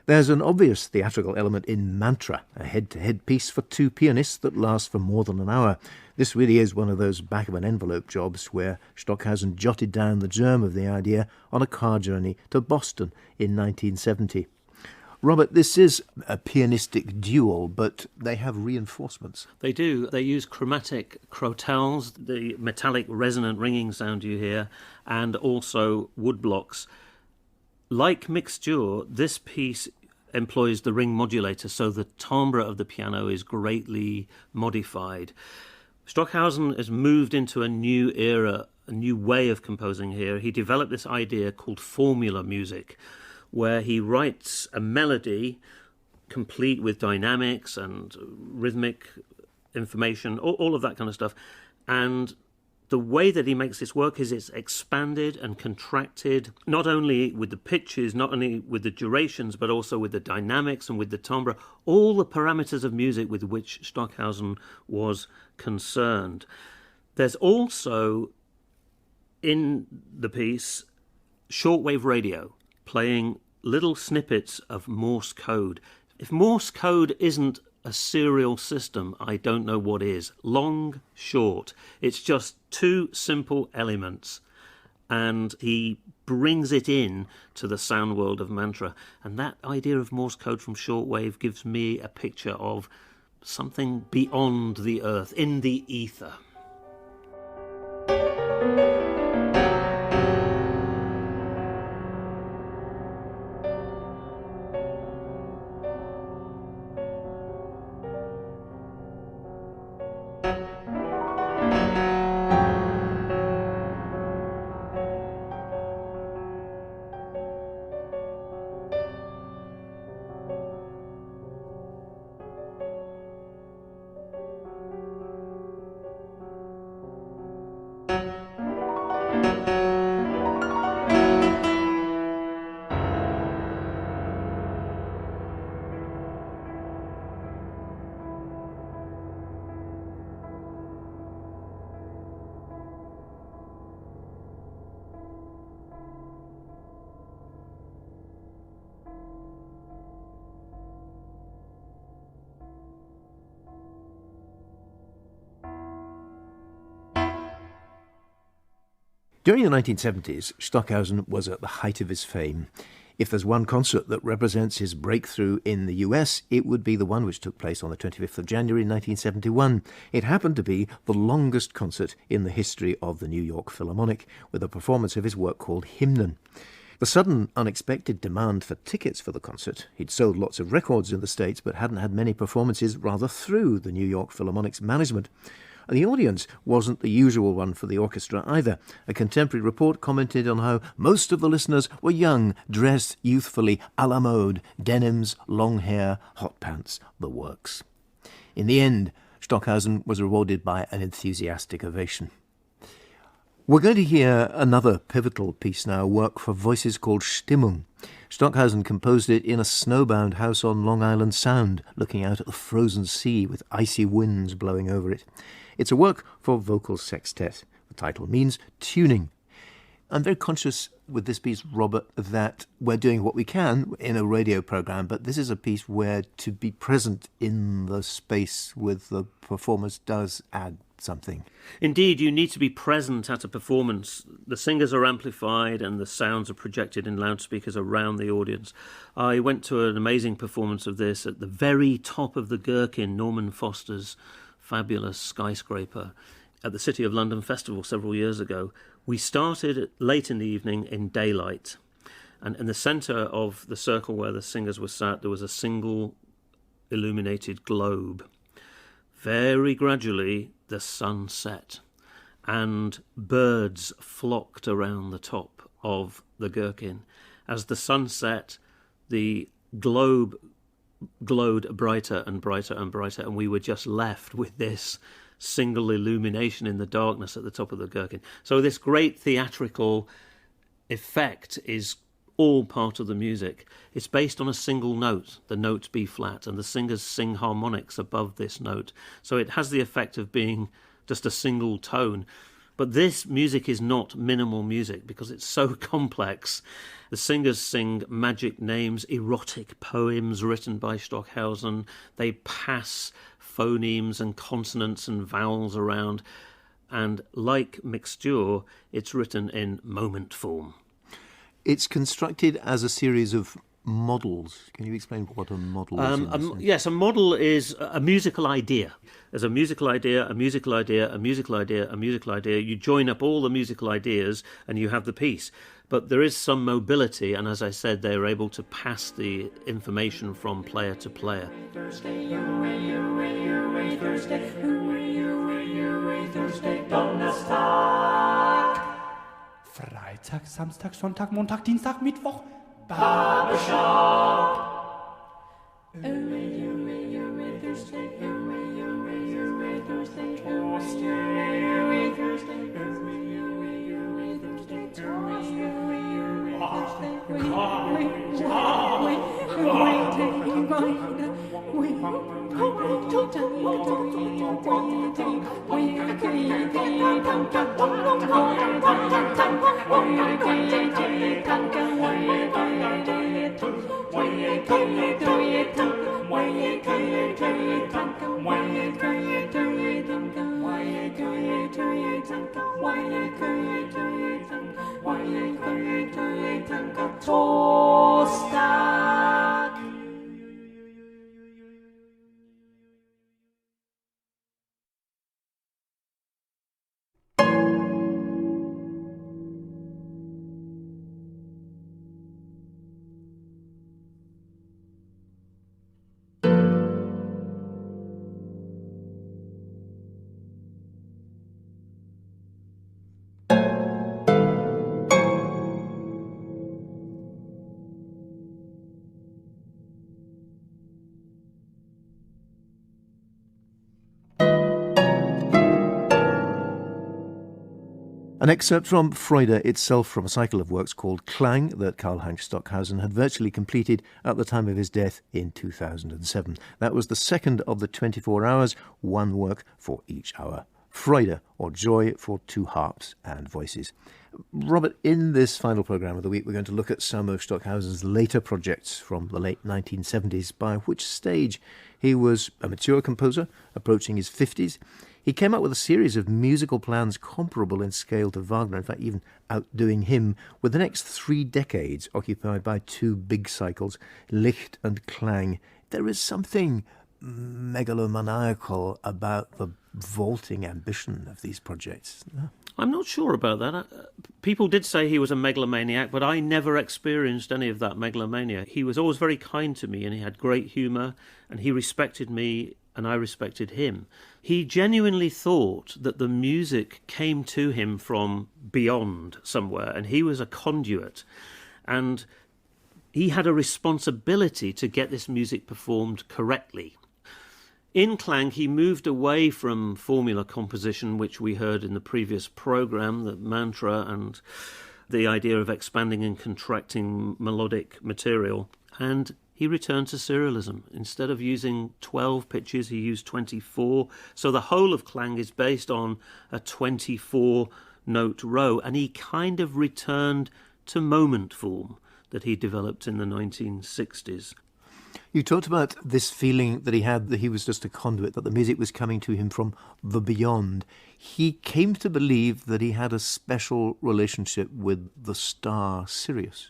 There's an obvious theatrical element in Mantra, a head-to-head piece for two pianists that lasts for more than an hour. This really is one of those back-of-an-envelope jobs where Stockhausen jotted down the germ of the idea on a car journey to Boston in 1970. Robert, this is a pianistic duel, but they have reinforcements. They do. They use chromatic crotales, the metallic resonant ringing sound you hear, and also woodblocks. Like Mixture, this piece employs the ring modulator, so the timbre of the piano is greatly modified. Stockhausen has moved into a new era, a new way of composing here. He developed this idea called formula music, where he writes a melody complete with dynamics and rhythmic information, all of that kind of stuff. And the way that he makes this work is it's expanded and contracted, not only with the pitches, not only with the durations, but also with the dynamics and with the timbre, all the parameters of music with which Stockhausen was concerned. There's also, in the piece, shortwave radio playing little snippets of Morse code. If Morse code isn't a serial system, I don't know what is. Long, short. It's just two simple elements. And he brings it in to the sound world of mantra. And that idea of Morse code from shortwave gives me a picture of something beyond the earth, in the ether. During the 1970s, Stockhausen was at the height of his fame. If there's one concert that represents his breakthrough in the US, it would be the one which took place on the 25th of January 1971. It happened to be the longest concert in the history of the New York Philharmonic, with a performance of his work called Hymnen. The sudden, unexpected demand for tickets for the concert — he'd sold lots of records in the States but hadn't had many performances rather through the New York Philharmonic's management. And the audience wasn't the usual one for the orchestra either. A contemporary report commented on how most of the listeners were young, dressed youthfully, à la mode, denims, long hair, hot pants, the works. In the end, Stockhausen was rewarded by an enthusiastic ovation. We're going to hear another pivotal piece now, a work for voices called Stimmung. Stockhausen composed it in a snowbound house on Long Island Sound, looking out at the frozen sea with icy winds blowing over it. It's a work for vocal sextet. The title means tuning. I'm very conscious with this piece, Robert, that we're doing what we can in a radio program, but this is a piece where to be present in the space with the performers does add something. Indeed, you need to be present at a performance. The singers are amplified and the sounds are projected in loudspeakers around the audience. I went to an amazing performance of this at the very top of the Gherkin, Norman Foster's fabulous skyscraper, at the City of London Festival several years ago. We started late in the evening in daylight, and in the centre of the circle where the singers were sat, there was a single illuminated globe. Very gradually, the sun set, and birds flocked around the top of the Gherkin. As the sun set, the globe glowed brighter and brighter and brighter, and we were just left with this single illumination in the darkness at the top of the Gherkin. So this great theatrical effect is all part of the music. It's based on a single note, the note B flat, and the singers sing harmonics above this note. So it has the effect of being just a single tone. But this music is not minimal music because it's so complex. The singers sing magic names, erotic poems written by Stockhausen. They pass phonemes and consonants and vowels around. And like Mixture, it's written in moment form. It's constructed as a series of models. Can you explain what a model is? Yes, a model is a musical idea. There's a musical idea, a musical idea, a musical idea, a musical idea. You join up all the musical ideas and you have the piece. But there is some mobility, and as I said, they're able to pass the information from player to player. Thursday, Donnerstag. Freitag, Samstag, Sonntag, Montag, Dienstag, Mittwoch. Barbershop. Thursday, An excerpt from Freude itself, from a cycle of works called Clang that Karlheinz Stockhausen had virtually completed at the time of his death in 2007. That was the second of the 24 hours, one work for each hour. Freude, or Joy, for two harps and voices. Robert, in this final programme of the week, we're going to look at some of Stockhausen's later projects from the late 1970s, by which stage he was a mature composer, approaching his 50s. He came up with a series of musical plans comparable in scale to Wagner, in fact, even outdoing him, with the next 3 decades occupied by 2 big cycles, Licht and Clang. There is something megalomaniacal about the vaulting ambition of these projects. I'm not sure about that. People did say he was a megalomaniac, but I never experienced any of that megalomania. He was always very kind to me, and he had great humour, and he respected me, and I respected him. He genuinely thought that the music came to him from beyond somewhere, and he was a conduit. And he had a responsibility to get this music performed correctly. In Clang, he moved away from formula composition, which we heard in the previous programme, the mantra and the idea of expanding and contracting melodic material, and he returned to serialism. Instead of using 12 pitches, he used 24. So the whole of Clang is based on a 24-note row, and he kind of returned to moment form that he developed in the 1960s. You talked about this feeling that he had, that he was just a conduit, that the music was coming to him from the beyond. He came to believe that he had a special relationship with the star Sirius.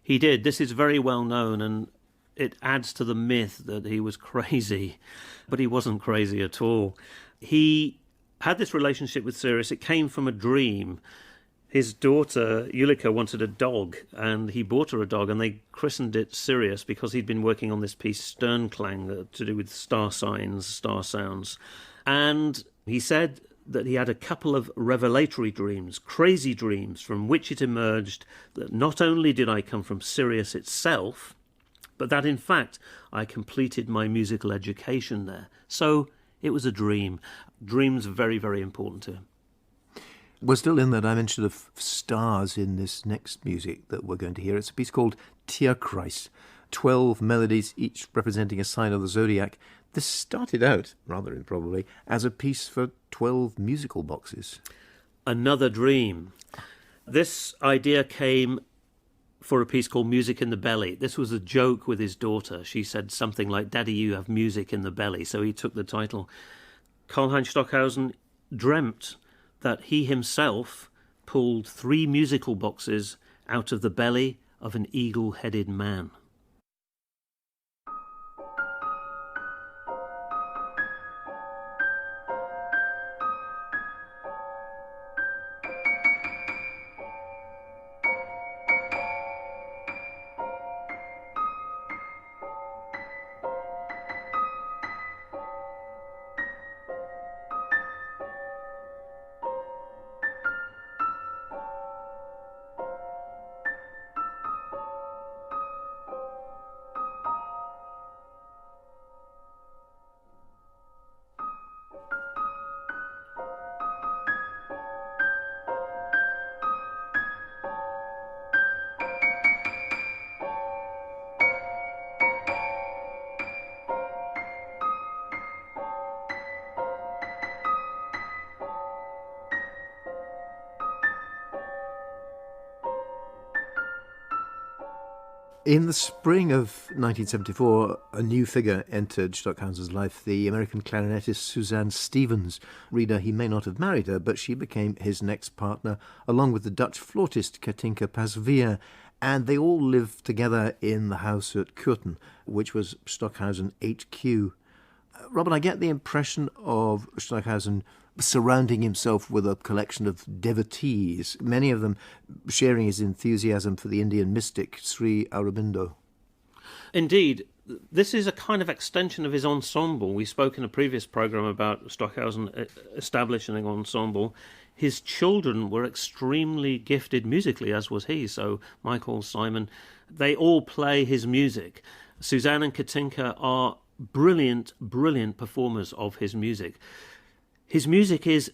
He did. This is very well known, and it adds to the myth that he was crazy, but he wasn't crazy at all. He had this relationship with Sirius. It came from a dream. His daughter, Ulrika, wanted a dog, and he bought her a dog, and they christened it Sirius because he'd been working on this piece, Sternklang, to do with star signs, star sounds. And he said that he had a couple of revelatory dreams, crazy dreams, from which it emerged that not only did I come from Sirius itself, but that, in fact, I completed my musical education there. So it was a dream. Dreams are very, very important to him. We're still in the dimension of stars in this next music that we're going to hear. It's a piece called Tierkreis, 12 melodies, each representing a sign of the zodiac. This started out, rather improbably, as a piece for 12 musical boxes. Another dream. This idea came for a piece called Music in the Belly. This was a joke with his daughter. She said something like, "Daddy, you have music in the belly." So he took the title. Karlheinz Stockhausen dreamt that he himself pulled 3 musical boxes out of the belly of an eagle-headed man. In the spring of 1974, a new figure entered Stockhausen's life, the American clarinetist Suzanne Stevens. Reader, he may not have married her, but she became his next partner, along with the Dutch flautist Katinka Pasveer, and they all lived together in the house at Kürten, which was Stockhausen HQ. Robert, I get the impression of Stockhausen surrounding himself with a collection of devotees, many of them sharing his enthusiasm for the Indian mystic Sri Aurobindo. Indeed, this is a kind of extension of his ensemble. We spoke in a previous programme about Stockhausen establishing an ensemble. His children were extremely gifted musically, as was he. So Michael, Simon, they all play his music. Suzanne and Katinka are brilliant, brilliant performers of his music. His music is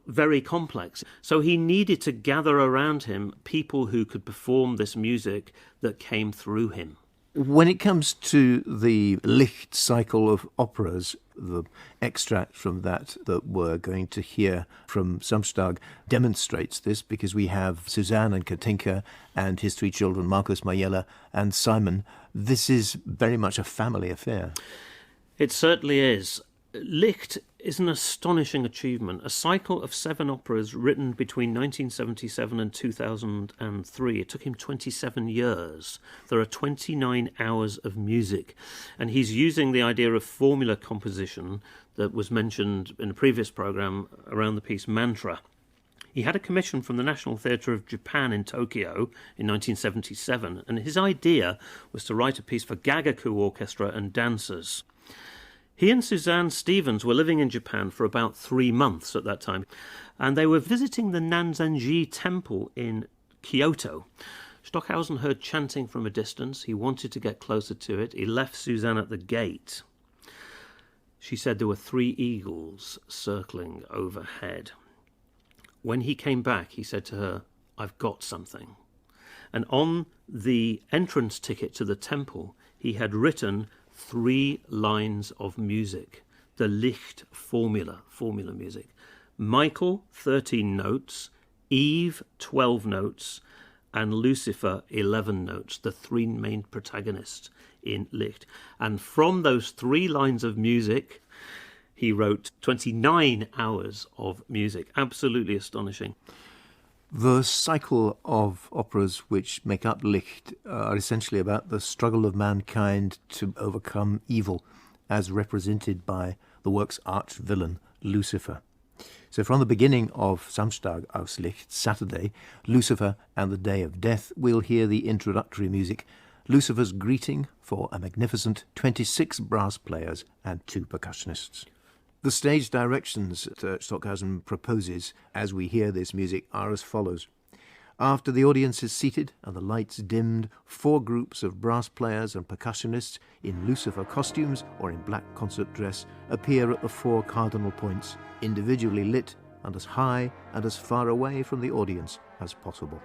very complex, so he needed to gather around him people who could perform this music that came through him. When it comes to the Licht cycle of operas, the extract from that we're going to hear from Samstag demonstrates this, because we have Suzanne and Katinka and his three children, Markus, Majella and Simon. This is very much a family affair. It certainly is. Licht is an astonishing achievement, a cycle of 7 operas written between 1977 and 2003. It took him 27 years. There are 29 hours of music, and he's using the idea of formula composition that was mentioned in a previous programme around the piece Mantra. He had a commission from the National Theatre of Japan in Tokyo in 1977, and his idea was to write a piece for Gagaku Orchestra and dancers. He and Suzanne Stevens were living in Japan for about 3 months at that time, and they were visiting the Nanzenji Temple in Kyoto. Stockhausen heard chanting from a distance. He wanted to get closer to it. He left Suzanne at the gate. She said there were 3 eagles circling overhead. When he came back, he said to her, "I've got something." And on the entrance ticket to the temple, he had written 3 lines of music, the Licht formula music. Michael, 13 notes, Eve, 12 notes, and Lucifer, 11 notes, the 3 main protagonists in Licht. And from those 3 lines of music, he wrote 29 hours of music. Absolutely astonishing. The cycle of operas which make up Licht are essentially about the struggle of mankind to overcome evil, as represented by the work's arch-villain, Lucifer. So from the beginning of Samstag aus Licht, Saturday, Lucifer and the Day of Death, we'll hear the introductory music, Lucifer's greeting for a magnificent 26 brass players and 2 percussionists. The stage directions that Stockhausen proposes as we hear this music are as follows. After the audience is seated and the lights dimmed, 4 groups of brass players and percussionists in Lucifer costumes or in black concert dress appear at the 4 cardinal points, individually lit and as high and as far away from the audience as possible.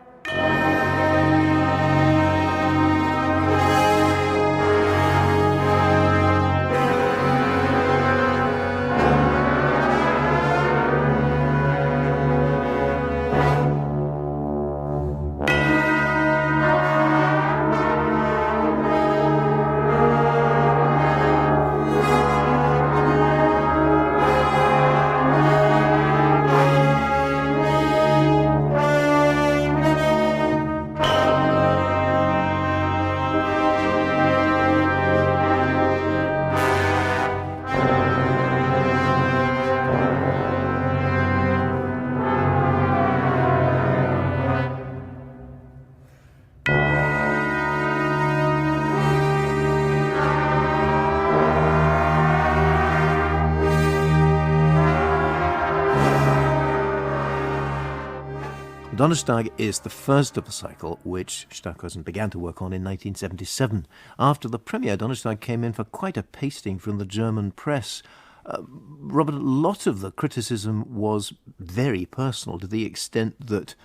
Donnerstag is the first of the cycle which Stockhausen began to work on in 1977. After the premiere, Donnerstag came in for quite a pasting from the German press. Robert, a lot of the criticism was very personal, to the extent that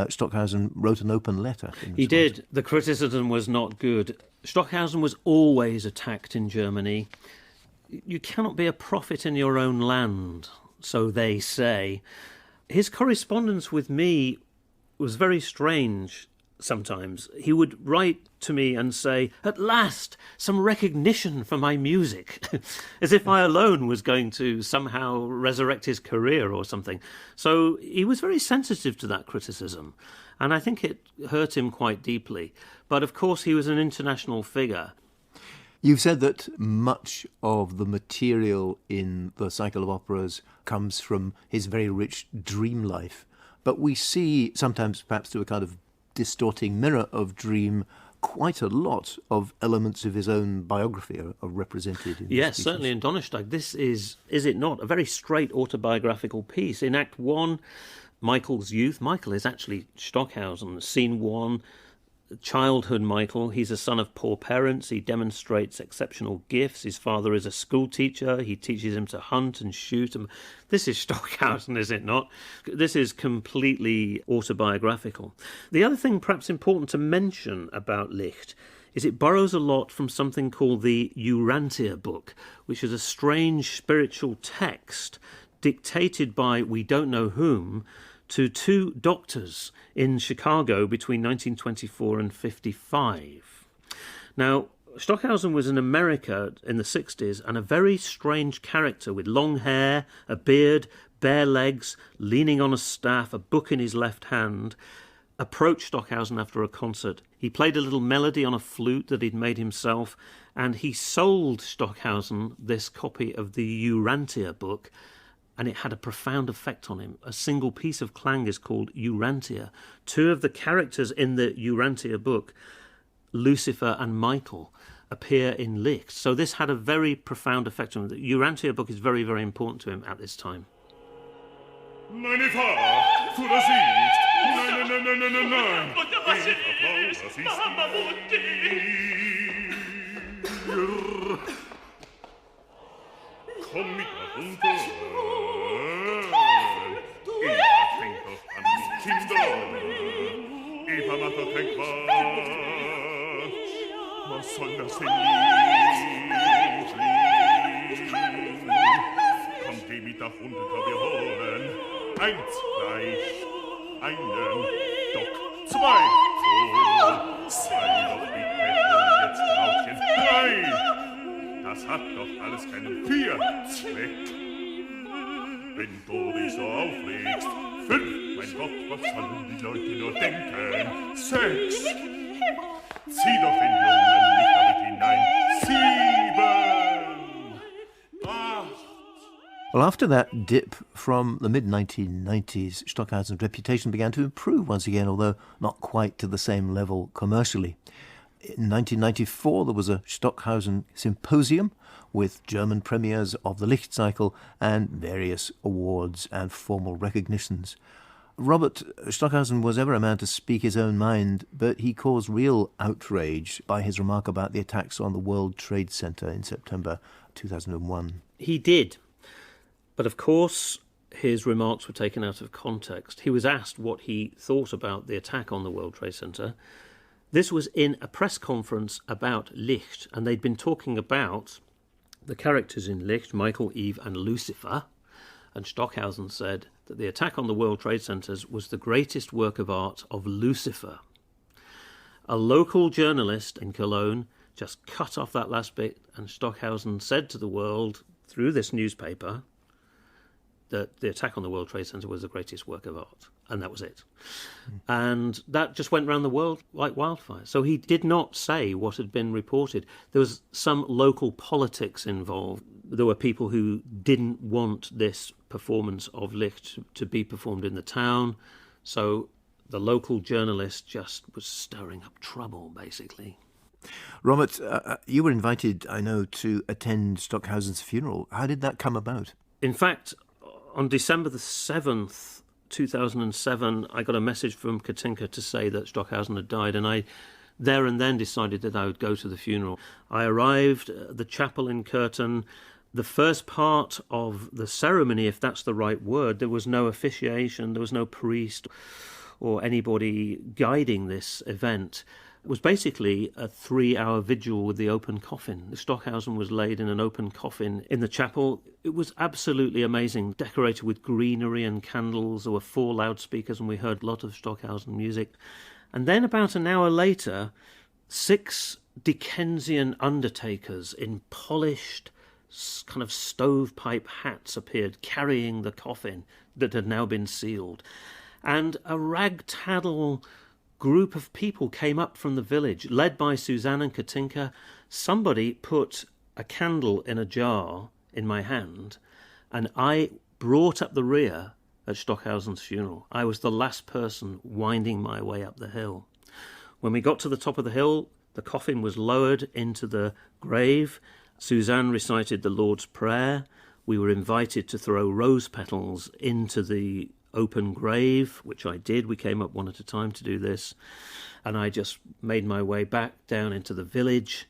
Stockhausen wrote an open letter. He did. The criticism was not good. Stockhausen was always attacked in Germany. You cannot be a prophet in your own land, so they say. His correspondence with me was very strange. sometimes. He would write to me and say, "At last, some recognition for my music," as if I alone was going to somehow resurrect his career or something. So he was very sensitive to that criticism, and I think it hurt him quite deeply. But of course, he was an international figure. You've said that much of the material in the cycle of operas comes from his very rich dream life, but we see, sometimes perhaps to a kind of distorting mirror of dream, quite a lot of elements of his own biography are represented in Yes, these certainly in Donnerstag. This is it not, a very straight autobiographical piece. In Act 1, Michael's youth. Michael is actually Stockhausen. Scene 1, childhood Michael. He's a son of poor parents. He demonstrates exceptional gifts. His father is a school teacher. He teaches him to hunt and shoot. This is Stockhausen, is it not? This is completely autobiographical. The other thing perhaps important to mention about Licht is it borrows a lot from something called the Urantia book, which is a strange spiritual text dictated by we don't know whom to two doctors in Chicago between 1924 and 55. Now, Stockhausen was in America in the 60s and a very strange character with long hair, a beard, bare legs, leaning on a staff, a book in his left hand, approached Stockhausen after a concert. He played a little melody on a flute that he'd made himself, and he sold Stockhausen this copy of the Urantia book, and it had a profound effect on him. A single piece of clang is called Urantia. Two of the characters in the Urantia book, Lucifer and Michael, appear in Licht. So this had a very profound effect on him. The Urantia book is very, very important to him at this time. Meine Fahrt, du das siehst. Nein, nein, nein, nein, nein, nein. Komm mit nach unten. Eva fängt auf an die Kinder. Eva macht auf kein Quatsch. Was soll das denn liegen? Komm, geh mit nach unten, da wir holen. 1 gleich einen Dock. 2 sei doch bitte jetzt Trautchen. 3 das hat doch alles keinen 4 Zweck. Wenn du dich so aufregst. 5 mein Gott, was sollen die Leute nur denken? 6 zieh doch den Jungen nicht damit hinein. 7 8 Well, after that dip from the mid-1990s, Stockhausen's reputation began to improve once again, although not quite to the same level commercially. In 1994, there was a Stockhausen symposium with German premieres of the Licht cycle and various awards and formal recognitions. Robert, Stockhausen was ever a man to speak his own mind, but he caused real outrage by his remark about the attacks on the World Trade Center in September 2001. He did. But of course, his remarks were taken out of context. He was asked what he thought about the attack on the World Trade Center. This was in a press conference about Licht, and they'd been talking about the characters in Licht, Michael, Eve, and Lucifer. And Stockhausen said that the attack on the World Trade Centers was the greatest work of art of Lucifer. A local journalist in Cologne just cut off that last bit, and Stockhausen said to the world through this newspaper that the attack on the World Trade Center was the greatest work of art. And that was it. And that just went around the world like wildfire. So he did not say what had been reported. There was some local politics involved. There were people who didn't want this performance of Licht to be performed in the town. So the local journalist just was stirring up trouble, basically. Robert, you were invited, I know, to attend Stockhausen's funeral. How did that come about? In fact, on December the 7th, 2007, I got a message from Katinka to say that Stockhausen had died, and I there and then decided that I would go to the funeral. I arrived at the chapel in Curtin. The first part of the ceremony, if that's the right word, there was no officiation, there was no priest or anybody guiding this event. It was basically a 3-hour vigil with the open coffin. Stockhausen was laid in an open coffin in the chapel. It was absolutely amazing, decorated with greenery and candles. There were 4 loudspeakers, and we heard a lot of Stockhausen music. And then about an hour later, 6 Dickensian undertakers in polished kind of stovepipe hats appeared, carrying the coffin that had now been sealed. And a ragtaddle group of people came up from the village, led by Suzanne and Katinka. Somebody put a candle in a jar in my hand, and I brought up the rear at Stockhausen's funeral. I was the last person winding my way up the hill. When we got to the top of the hill, the coffin was lowered into the grave. Suzanne recited the Lord's Prayer. We were invited to throw rose petals into the open grave, which I did. We came up one at a time to do this. And I just made my way back down into the village,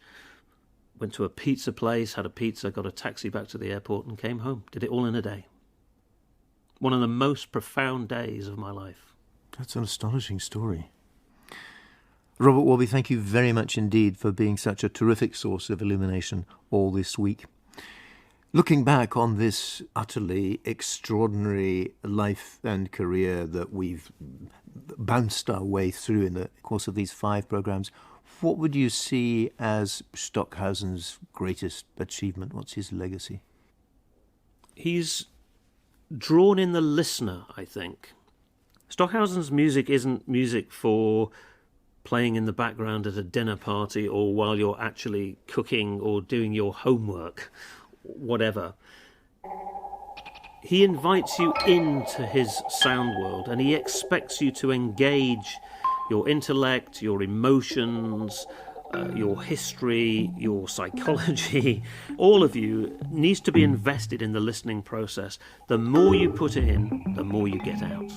went to a pizza place, had a pizza, got a taxi back to the airport and came home. Did it all in a day. One of the most profound days of my life. That's an astonishing story. Robert Worby, thank you very much indeed for being such a terrific source of illumination all this week. Looking back on this utterly extraordinary life and career that we've bounced our way through in the course of these 5 programs, what would you see as Stockhausen's greatest achievement? What's his legacy? He's drawn in the listener, I think. Stockhausen's music isn't music for playing in the background at a dinner party or while you're actually cooking or doing your homework, whatever. He invites you into his sound world, and he expects you to engage your intellect, your emotions, your history, your psychology. All of you needs to be invested in the listening process. The more you put in, the more you get out.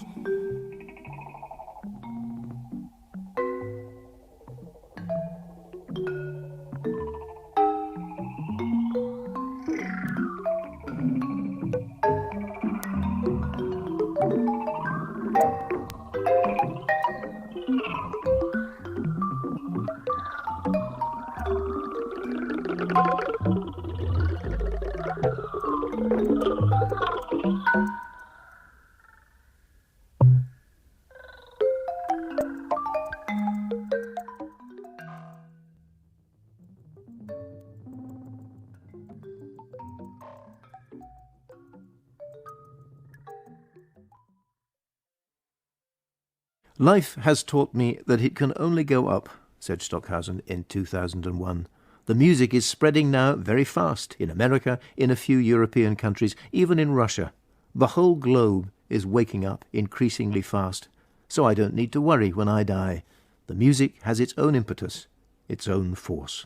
Life has taught me that it can only go up, said Stockhausen in 2001. The music is spreading now very fast in America, in a few European countries, even in Russia. The whole globe is waking up increasingly fast, so I don't need to worry when I die. The music has its own impetus, its own force.